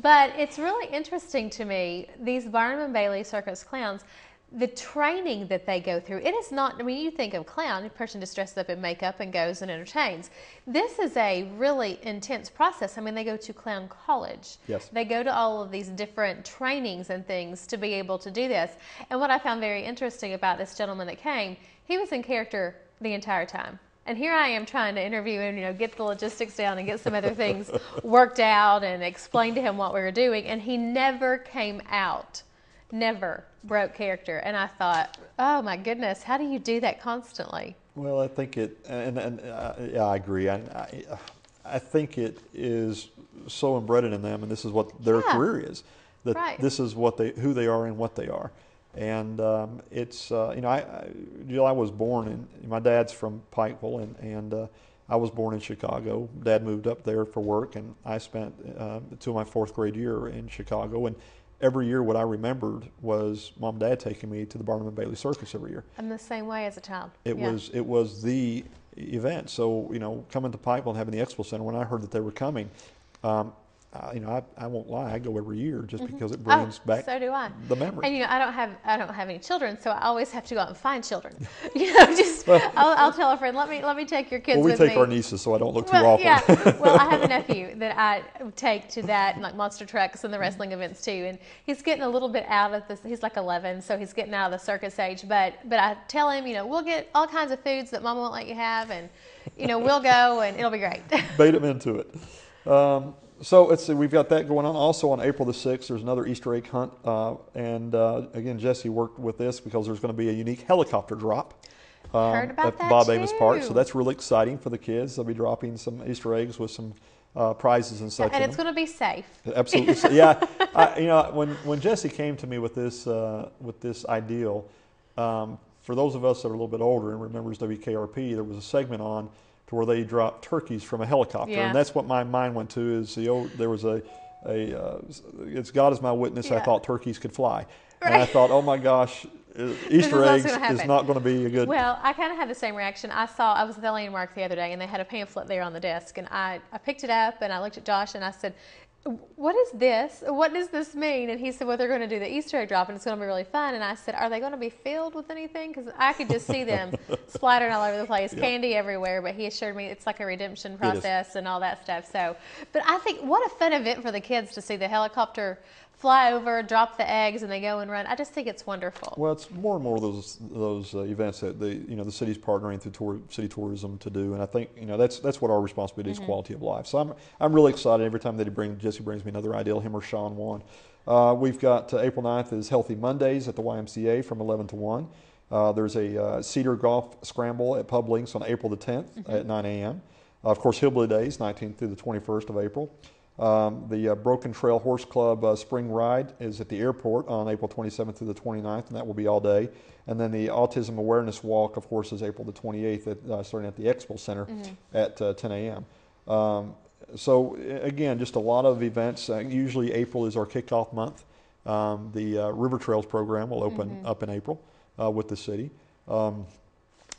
But it's really interesting to me, these Barnum and Bailey Circus clowns, the training that they go through. It is not, you think of clown, a person just dresses up in makeup and goes and entertains. This is a really intense process. They go to clown college. Yes. They go to all of these different trainings and things to be able to do this. And what I found very interesting about this gentleman that came, he was in character the entire time. And here I am trying to interview him, get the logistics down and get some other things worked out and explain to him what we were doing. And he never came out. Never broke character. And I thought, oh my goodness, how do you do that constantly? Well, I think yeah, I agree. I think it is so embedded in them, and this is what their career is. That This is who they are and what they are. And it's I was born my dad's from Pikeville, and I was born in Chicago. Dad moved up there for work, and I spent until my 4th grade year in Chicago. And every year what I remembered was Mom and Dad taking me to the Barnum and Bailey Circus every year. I'm the same way as a child. It was the event. So, coming to Pikeville and having the Expo Center, when I heard that they were coming, I won't lie, I go every year just because it brings back so do I. The memory. And I don't have any children, so I always have to go out and find children. I'll tell a friend, let me take your kids with me. We take our nieces, so I don't look too often. Yeah. Well, I have a nephew that I take to that, like monster trucks and the wrestling events too. And he's getting a little bit out of this. He's like 11, so he's getting out of the circus age. But I tell him, we'll get all kinds of foods that Mama won't let you have, and we'll go and it'll be great. Bait him into it. So let's see, we've got that going on. Also on April the 6th, there's another Easter egg hunt. Again, Jesse worked with this because there's going to be a unique helicopter drop at Bob Amos Park. So that's really exciting for the kids. They'll be dropping some Easter eggs with some prizes and such. And it's going to be safe. Absolutely. Yeah. When Jesse came to me with this ideal, for those of us that are a little bit older and remembers WKRP, there was a segment on to where they dropped turkeys from a helicopter, and that's what my mind went to. Is there was it's God is my witness. I thought turkeys could fly, and I thought, oh my gosh, Easter eggs is not going to be a good. Well, I kind of had the same reaction. I was at the Landmark the other day, and they had a pamphlet there on the desk, and I picked it up and I looked at Josh and I said, what is this? What does this mean? And he said, well, they're going to do the Easter egg drop, and it's going to be really fun. And I said, are they going to be filled with anything? Because I could just see them splattering all over the place, candy everywhere. But he assured me it's like a redemption process and all that stuff. So, but I think what a fun event for the kids to see the helicopter fly over, drop the eggs, and they go and run. I just think it's wonderful. Well, it's more and more of those events that the city's partnering through city tourism to do, and I think that's what our responsibility is, quality of life. So I'm really excited every time that Jesse brings me another idea, him or Sean one. We've got April 9th is Healthy Mondays at the YMCA from 11 to 1. There's a Cedar Golf Scramble at Pub Links on April the 10th at 9 a.m. Of course, Hillbilly Days, 19th through the 21st of April. The Broken Trail Horse Club Spring Ride is at the airport on April 27th through the 29th, and that will be all day. And then the Autism Awareness Walk, of course, is April the 28th, starting at the Expo Center at 10 a.m. So, again, just a lot of events. Usually April is our kickoff month. The River Trails program will open up in April with the city.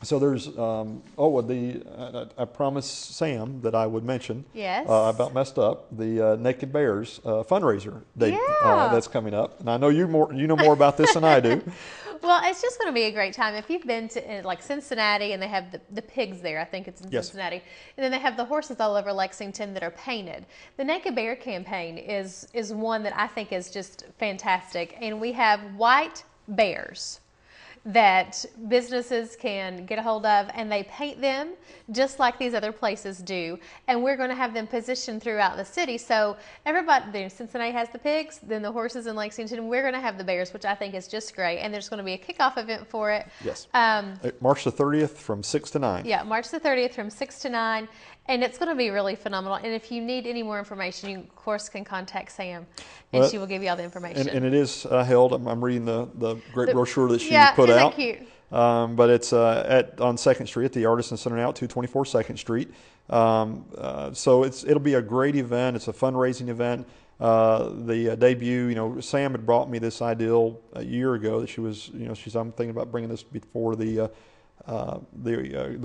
So there's, I promised Sam that I would mention, yes, I about messed up, the Naked Bears fundraiser that's coming up. And I know you know more about this than I do. Well, it's just going to be a great time. If you've been to like Cincinnati, and they have the pigs there, I think it's in Cincinnati, and then they have the horses all over Lexington that are painted. The Naked Bear campaign is one that I think is just fantastic, and we have white bears that businesses can get a hold of, and they paint them just like these other places do, and we're going to have them positioned throughout the city. So everybody, Cincinnati has the pigs, then the horses in Lexington, we're going to have the bears, which I think is just great, and there's going to be a kickoff event for it. Yes. March the 30th from 6 to 9. Yeah, March the 30th from 6 to 9, and it's going to be really phenomenal. And if you need any more information, you of course can contact Sam, and she will give you all the information. And it is held. I'm reading the great brochure that she put out. Yeah, isn't that cute? But it's on 2nd Street at the Artisan Center now, 224 2nd Street. So it'll be a great event. It's a fundraising event. The debut, Sam had brought me this ideal a year ago that I'm thinking about bringing this before the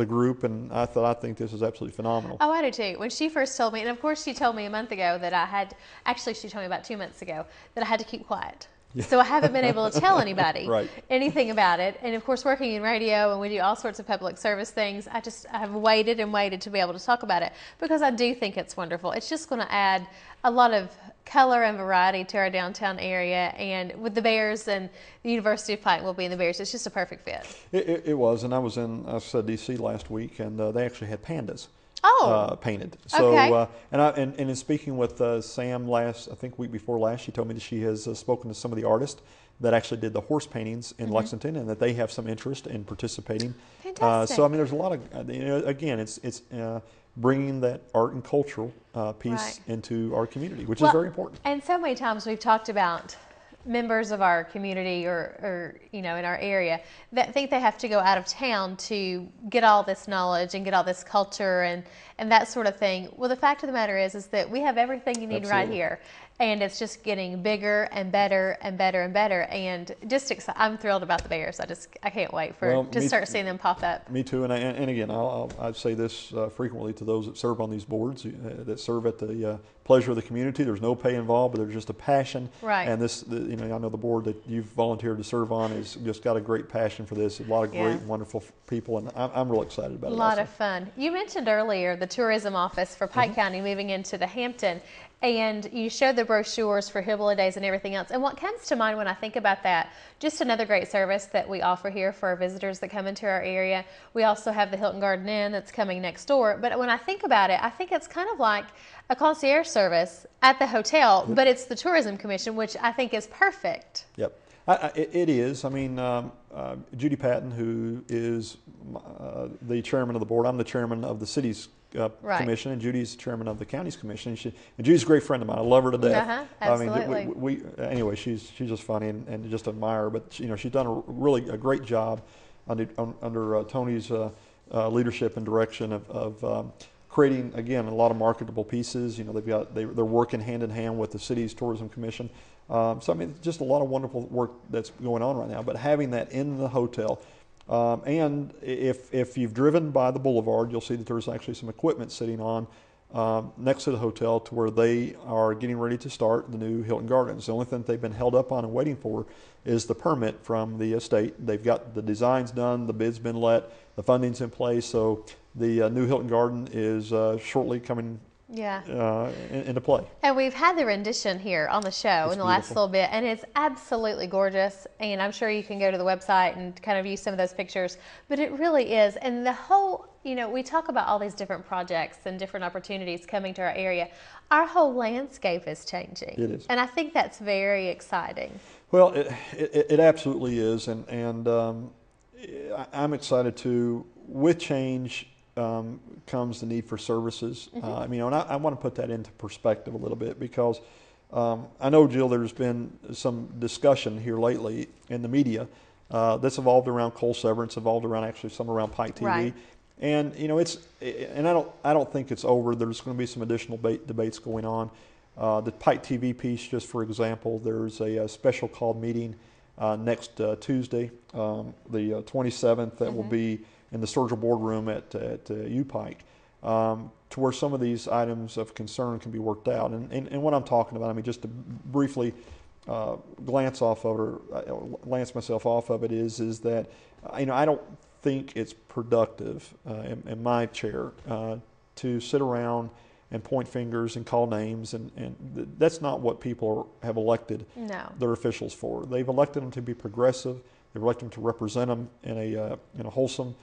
group, and I think this is absolutely phenomenal. Oh, I do too. When she first told me, and of course she told me a month ago that she told me about 2 months ago that I had to keep quiet. Yeah. So I haven't been able to tell anybody anything about it. And of course, working in radio and we do all sorts of public service things, I have waited and waited to be able to talk about it because I do think it's wonderful. It's just going to add a lot of color and variety to our downtown area, and with the Bears, and the University of Pike will be in the Bears, it's just a perfect fit. It was, and I was in D.C. last week, and they actually had pandas. Painted. So, okay. And in speaking with Sam I think week before last, she told me that she has spoken to some of the artists that actually did the horse paintings in Lexington, and that they have some interest in participating. Fantastic. So there's a lot of again, it's bringing that art and cultural piece into our community, which is very important. And so many times we've talked about members of our community or in our area that think they have to go out of town to get all this knowledge and get all this culture and that sort of thing. Well, the fact of the matter is that we have everything you need right here, and it's just getting bigger and better and better and better, and just I'm thrilled about the Bears. I can't wait to start seeing them pop up. Me too, and again, I say this frequently to those that serve on these boards, that serve at the pleasure of the community. There's no pay involved, but there's just a passion. Right. And I know the board that you've volunteered to serve on has just got a great passion for this. A lot of great, wonderful people, and I'm real excited about it. A lot of fun. You mentioned earlier the tourism office for Pike County moving into the Hampton, and you showed the brochures for Hillbilly Days and everything else. And what comes to mind when I think about that, just another great service that we offer here for our visitors that come into our area. We also have the Hilton Garden Inn that's coming next door. But when I think about it, I think it's kind of like a concierge service at the hotel, but it's the Tourism Commission, which I think is perfect. Yep. It is. Judy Patton, who is the chairman of the board, I'm the chairman of the city's commission, and Judy's the chairman of the county's commission. And Judy's a great friend of mine. I love her to death. Absolutely. Anyway, she's just funny and just admire her. But she's done a great job under Tony's leadership and direction of creating, again, a lot of marketable pieces. They're working hand in hand with the city's tourism commission. Just a lot of wonderful work that's going on right now. But having that in the hotel, and if you've driven by the boulevard, you'll see that there's actually some equipment sitting on next to the hotel to where they are getting ready to start the new Hilton Gardens. The only thing that they've been held up on and waiting for is the permit from the estate. They've got the designs done, the bid's been let, the funding's in place, so the new Hilton Garden is shortly coming into play. And we've had the rendition here on the show in the last little bit, and it's absolutely gorgeous. And I'm sure you can go to the website and kind of view some of those pictures, but it really is. And the whole, we talk about all these different projects and different opportunities coming to our area. Our whole landscape is changing. It is. And I think that's very exciting. Well, it absolutely is. And I'm excited too. With change comes the need for services. And I want to put that into perspective a little bit because I know, Jill, there's been some discussion here lately in the media that's evolved around coal severance, evolved around actually some around Pike TV. Right. And I don't think it's over. There's going to be some additional debates going on. The Pike TV piece, just for example, there's a special called meeting next Tuesday, the 27th, that will be in the Sturgill boardroom at U-Pike, to where some of these items of concern can be worked out. And what I'm talking about, just to briefly glance myself off of it, is that I don't think it's productive in my chair to sit around and point fingers and call names, and that's not what people have elected their officials for. They've elected them to be progressive. They've elected them to represent them in a wholesome,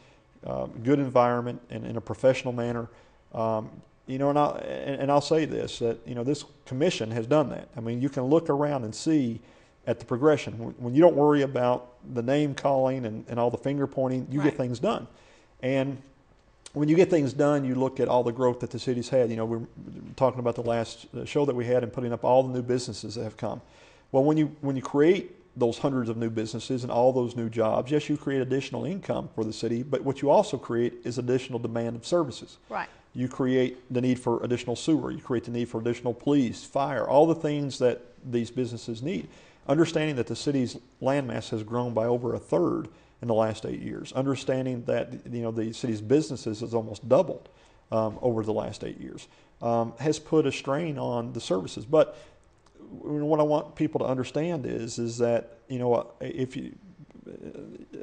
good environment and in a professional manner. And I'll say this, that this commission has done that. You can look around and see at the progression. When you don't worry about the name calling and all the finger pointing, you get things done. And when you get things done, you look at all the growth that the city's had. We're talking about the last show that we had and putting up all the new businesses that have come. Well, when you create those hundreds of new businesses and all those new jobs, yes, you create additional income for the city, but what you also create is additional demand of services. Right. You create the need for additional sewer. You create the need for additional police, fire, all the things that these businesses need. Understanding that the city's landmass has grown by over a third in the last 8 years. Understanding that the city's businesses has almost doubled over the last 8 years has put a strain on the services. But what I want people to understand is that if you,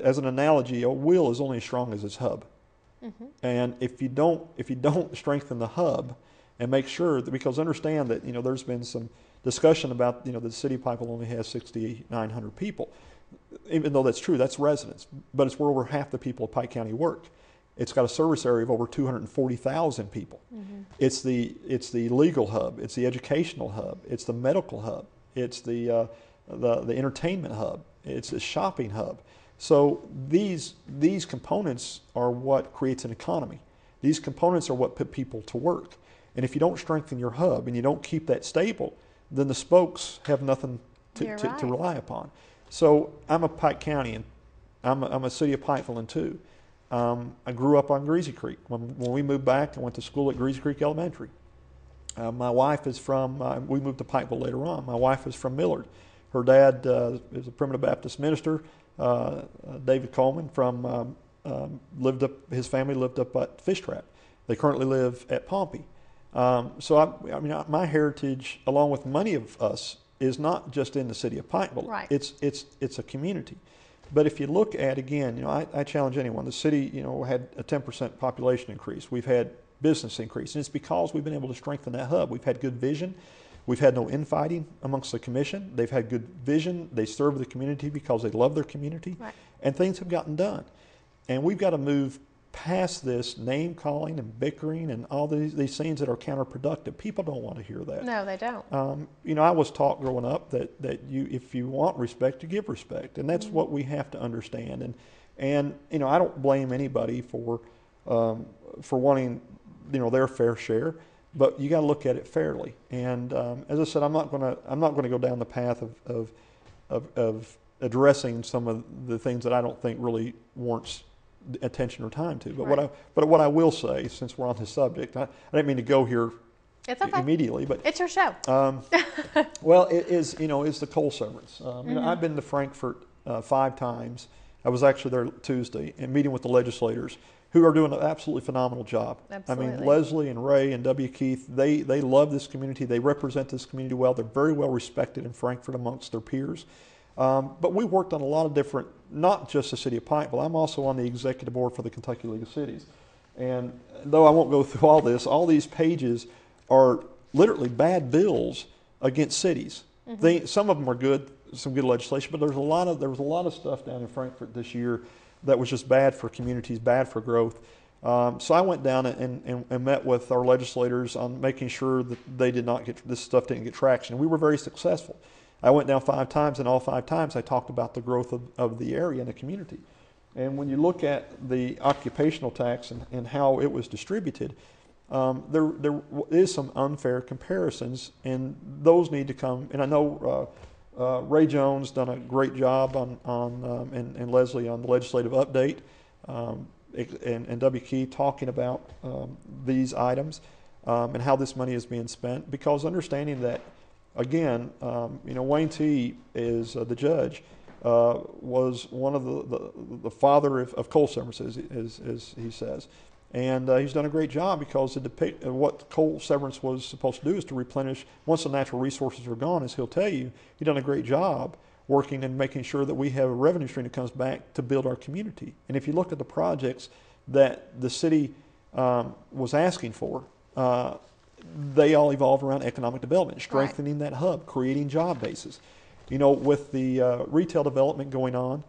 as an analogy, a wheel is only as strong as its hub. And if you don't strengthen the hub and make sure that, because understand that there's been some discussion about the city of Pikeville only has 6,900 people. Even though that's true, that's residents, but it's where over half the people of Pike County work. It's got a service area of over 240,000 people. It's the legal hub, it's the educational hub, it's the medical hub, it's the entertainment hub, it's the shopping hub. So these components are what creates an economy. These components are what put people to work. And if you don't strengthen your hub and you don't keep that stable, then the spokes have nothing to rely upon. So I'm a Pike County, and I'm a city of Pikeville too. I grew up on Greasy Creek. When we moved back, I went to school at Greasy Creek Elementary. My wife is from, we moved to Pikeville later on. My wife is from Millard. Her dad is a Primitive Baptist minister, David Coleman, his family lived up at Fish Trap. They currently live at Pompey. So my heritage, along with many of us, is not just in the city of Pikeville. Right. It's a community. But if you look at, again, I challenge anyone. The city, had a 10% population increase. We've had business increase, and it's because we've been able to strengthen that hub. We've had good vision. We've had no infighting amongst the commission. They've had good vision. They serve the community because they love their community, and things have gotten done. And we've got to move past this name calling and bickering and all these things that are counterproductive. People don't want to hear that. No, they don't. I was taught growing up that if you want respect, you give respect, and that's what we have to understand. And I don't blame anybody for wanting their fair share, but you got to look at it fairly. And as I said, I'm not going to go down the path of addressing some of the things that I don't think really warrants attention or time to. But what I will say, since we're on this subject, I didn't mean to go here immediately, but it's your show. Well, it is the coal severance. I've been to Frankfort 5 times. I was actually there Tuesday and meeting with the legislators, who are doing an absolutely phenomenal job. Absolutely. Leslie and Ray and W. Keith, they love this community. They represent this community well. They're very well respected in Frankfort amongst their peers. But we worked on a lot of different, not just the city of Pikeville. I'm also on the executive board for the Kentucky League of Cities. And though I won't go through all these pages are literally bad bills against cities. Some of them are good, some good legislation, but there was a lot of stuff down in Frankfort this year that was just bad for communities, bad for growth. So I went down and met with our legislators on making sure that this stuff didn't get traction. We were very successful. I went down 5 times, and all 5 times I talked about the growth of the area and the community. And when you look at the occupational tax and how it was distributed, there is some unfair comparisons, and those need to come. And I know Ray Jones done a great job and Leslie on the legislative update, and W. Key talking about these items and how this money is being spent. Because understanding that, again, Wayne T. is the judge. Was one of the father of coal severance, as he says. And he's done a great job, because what coal severance was supposed to do is to replenish, once the natural resources are gone, as he'll tell you, he's done a great job working and making sure that we have a revenue stream that comes back to build our community. And if you look at the projects that the city was asking for, they all evolve around economic development, strengthening that hub, creating job bases. With the retail development going on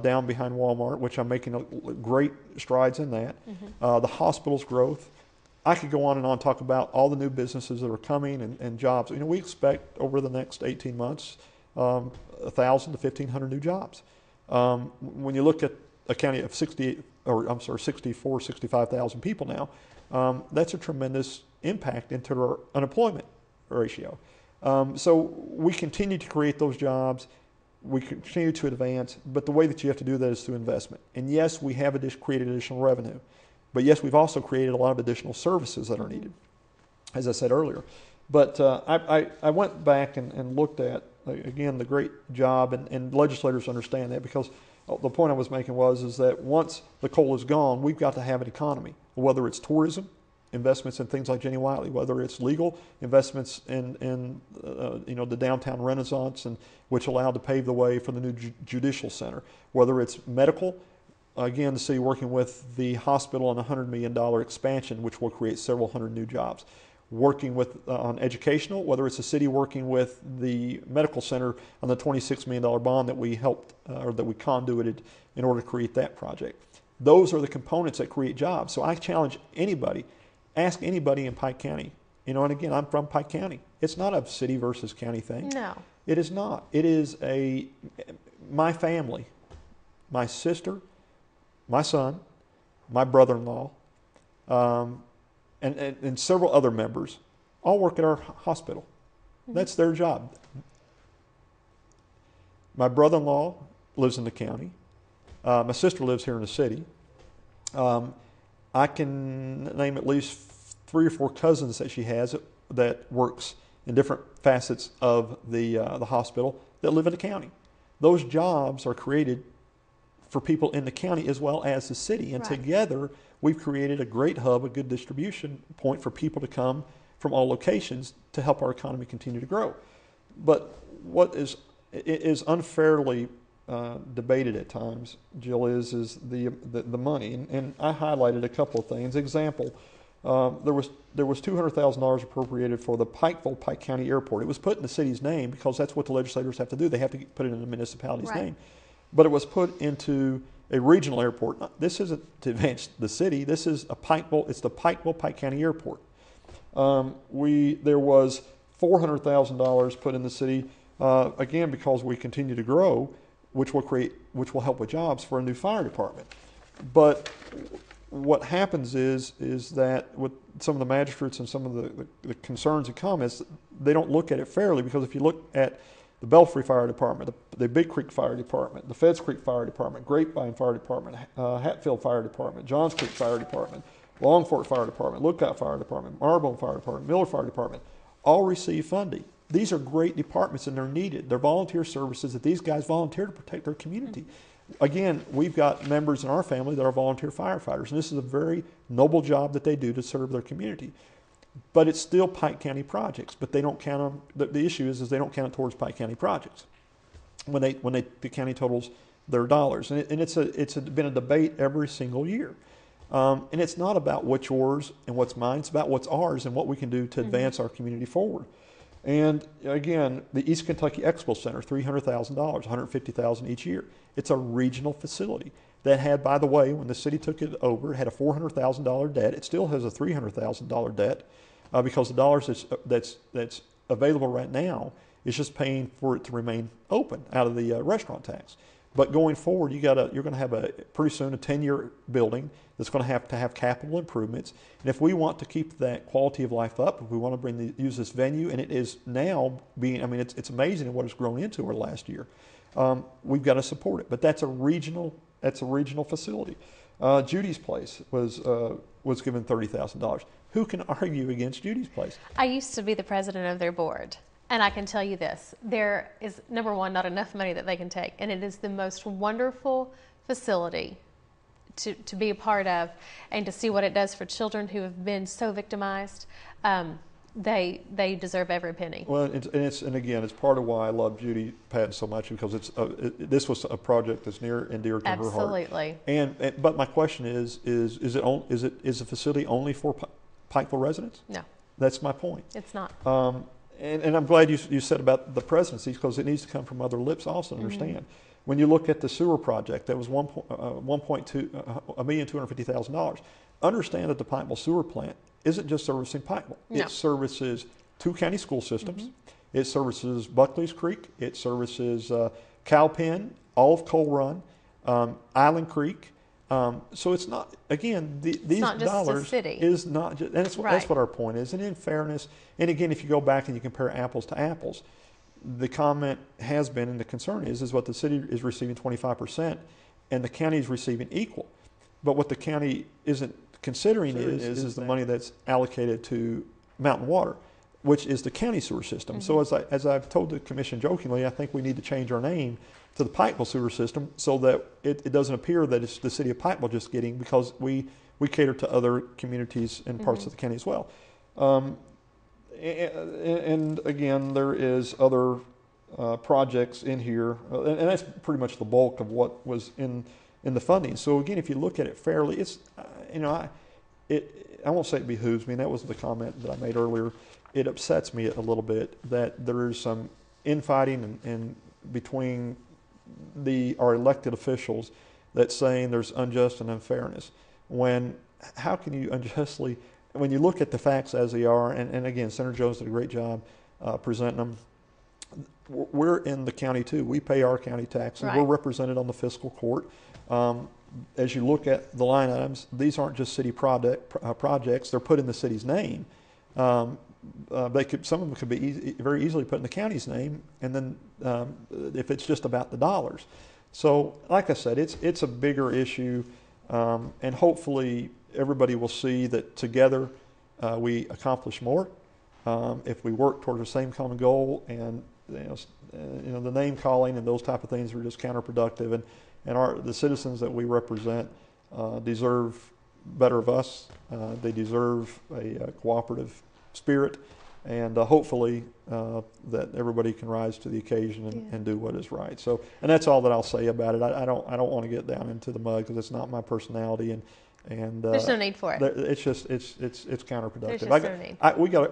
down behind Walmart, which I'm making great strides in that, the hospital's growth. I could go on and talk about all the new businesses that are coming and jobs. We expect over the next 18 months 1,000 to 1,500 new jobs. When you look at a county of 64, 65,000 people now, that's a tremendous impact into our unemployment ratio. So we continue to create those jobs. We continue to advance, but the way that you have to do that is through investment. And yes, we have created additional revenue, but yes, we've also created a lot of additional services that are needed, as I said earlier. But I went back and looked at, again, the great job, and legislators understand that, because the point I was making is that once the coal is gone, we've got to have an economy, whether it's tourism, investments in things like Jenny Wiley, whether it's legal investments in the downtown Renaissance, and which allowed to pave the way for the new judicial center, whether it's medical, again, the city working with the hospital on a $100 million expansion, which will create several hundred new jobs, working with on educational, whether it's the city working with the medical center on the $26 million bond that we helped or that we conduited in order to create that project. Those are the components that create jobs. So I challenge anybody. Ask anybody in Pike County. And again, I'm from Pike County. It's not a city versus county thing. No. It is not. It is my family, my sister, my son, my brother-in-law, and several other members all work at our hospital. That's their job. My brother-in-law lives in the county. My sister lives here in the city. I can name at least 3 or 4 cousins that she has that works in different facets of the hospital that live in the county. Those jobs are created for people in the county as well as the city, and together we've created a great hub, a good distribution point for people to come from all locations to help our economy continue to grow. But what is unfairly debated at times, Jill, is the money, and I highlighted a couple of things. Example, there was $200,000 appropriated for the Pikeville Pike County Airport. It was put in the city's name because that's what the legislators have to do. They have to put it in the municipality's name, but it was put into a regional airport. This isn't to advance the city. This is a Pikeville. It's the Pikeville Pike County Airport. There was $400,000 put in the city again because we continue to grow, which will help with jobs for a new fire department. But what happens is that with some of the magistrates and some of the concerns and comments, they don't look at it fairly, because if you look at the Belfry Fire Department, the Big Creek Fire Department, the Feds Creek Fire Department, Grapevine Fire Department, Hatfield Fire Department, Johns Creek Fire Department, Longfort Fire Department, Lookout Fire Department, Marbone Fire Department, Miller Fire Department, all receive funding. These are great departments, and they're needed. They're volunteer services that these guys volunteer to protect their community. Again, we've got members in our family that are volunteer firefighters, and this is a very noble job that they do to serve their community. But it's still Pike County projects, but they don't count them. The issue is they don't count it towards Pike County projects when the county totals their dollars, and it's been a debate every single year. And it's not about what's yours and what's mine. It's about what's ours and what we can do to advance our community forward. And again, the East Kentucky Expo Center, $300,000, $150,000 each year. It's a regional facility that had, by the way, when the city took it over, it had a $400,000 debt. It still has a $300,000 debt because the dollars that's available right now is just paying for it to remain open out of the restaurant tax. But going forward, you're going to have pretty soon a 10-year building that's going to have capital improvements. And if we want to keep that quality of life up, if we want to use this venue, and it is now being, I mean, it's amazing what it's grown into over the last year. We've got to support it. But that's a regional facility. Judy's Place was given $30,000. Who can argue against Judy's Place? I used to be the president of their board. And I can tell you this, there is, number one, not enough money that they can take. And it is the most wonderful facility to be a part of and to see what it does for children who have been so victimized. They deserve every penny. Well, and again, it's part of why I love Judy Patton so much, because this was a project that's near and dear to her heart. Absolutely. But my question is the facility only for Pikeville residents? No. That's my point. It's not. And I'm glad you said about the presidency, because it needs to come from other lips also to understand. When you look at the sewer project, that was $1,250,000. Understand that the Pikeville sewer plant isn't just servicing Pikeville. No. It services 2 county school systems. It services Buckley's Creek. It services Cowpen, all of Coal Run, Island Creek. So it's not, again, these dollars is not just, and that's what our point is. And in fairness, and again, if you go back and you compare apples to apples, the comment has been, and the concern is what the city is receiving 25% and the county is receiving equal. But what the county isn't considering is the money that's allocated to Mountain Water, which is the county sewer system. So as I've told the commission jokingly, I think we need to change our name to the Pikeville sewer system so that it doesn't appear that it's the city of Pikeville just getting, because we cater to other communities and parts of the county as well. And again, there is other projects in here, and that's pretty much the bulk of what was in the funding. So again, if you look at it fairly, it's I won't say it behooves me, and that was the comment that I made earlier. It upsets me a little bit that there is some infighting and between our elected officials that's saying there's unjust and unfairness. How can you unjustly, when you look at the facts as they are, and again, Senator Jones did a great job presenting them. We're in the county too. We pay our county taxes. Right. We're represented on the fiscal court. As you look at the line items, these aren't just city projects. They're put in the city's name. Some of them could be very easily put in the county's name, and then if it's just about the dollars. So, like I said, it's a bigger issue, and hopefully everybody will see that together we accomplish more if we work toward the same common goal. And the name calling and those type of things are just counterproductive. And the citizens that we represent deserve better of us. They deserve a cooperative spirit, and hopefully that everybody can rise to the occasion and do what is right. So, and that's all that I'll say about it. I don't want to get down into the mud, because it's not my personality, and there's no need for it. It's just it's counterproductive. There's just no need.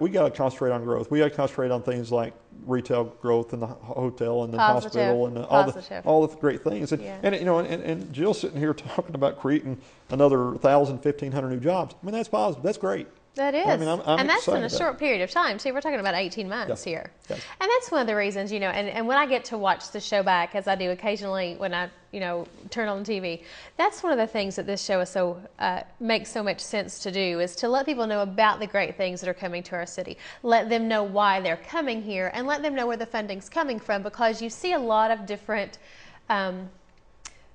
We got to concentrate on growth. We got to concentrate on things like retail growth and the hotel and the hospital and all the great things. And Jill's sitting here talking about creating another 1,000, 1,500 new jobs. I mean, that's positive. That's great. That is. I mean, and that's in a short period of time. See, we're talking about 18 months here. Yes. And that's one of the reasons, and when I get to watch the show back, as I do occasionally when I, turn on the TV, that's one of the things that this show is makes so much sense to do, is to let people know about the great things that are coming to our city. Let them know why they're coming here, and let them know where the funding's coming from, because you see a lot of different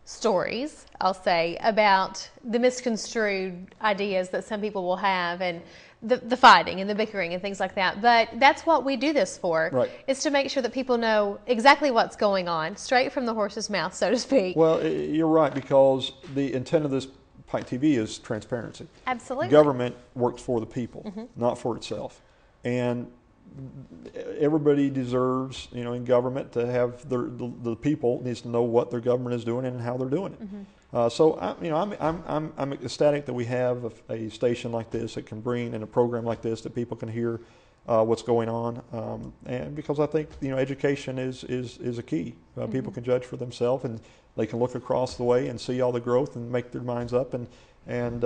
stories, I'll say, about the misconstrued ideas that some people will have, and the fighting and the bickering and things like that. But that's what we do this for, right, is to make sure that people know exactly what's going on, straight from the horse's mouth, so to speak. Well, you're right, because the intent of this Pike TV is transparency. Absolutely. Government works for the people, not for itself. And everybody deserves, in government, to have the people needs to know what their government is doing and how they're doing it. So I'm ecstatic that we have a station like this that can bring in a program like this that people can hear what's going on, and because I think education is a key. People can judge for themselves, and they can look across the way and see all the growth and make their minds up, and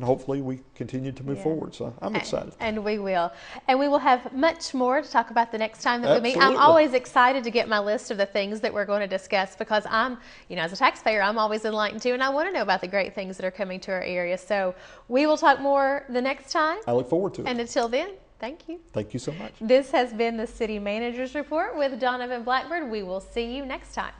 hopefully we continue to move forward. So I'm excited. And we will. And we will have much more to talk about the next time that we meet. Absolutely. I'm always excited to get my list of the things that we're going to discuss, because I'm, as a taxpayer, I'm always enlightened too, and I want to know about the great things that are coming to our area. So we will talk more the next time. I look forward to it. And until then, thank you. Thank you so much. This has been the City Manager's Report with Donovan Blackburn. We will see you next time.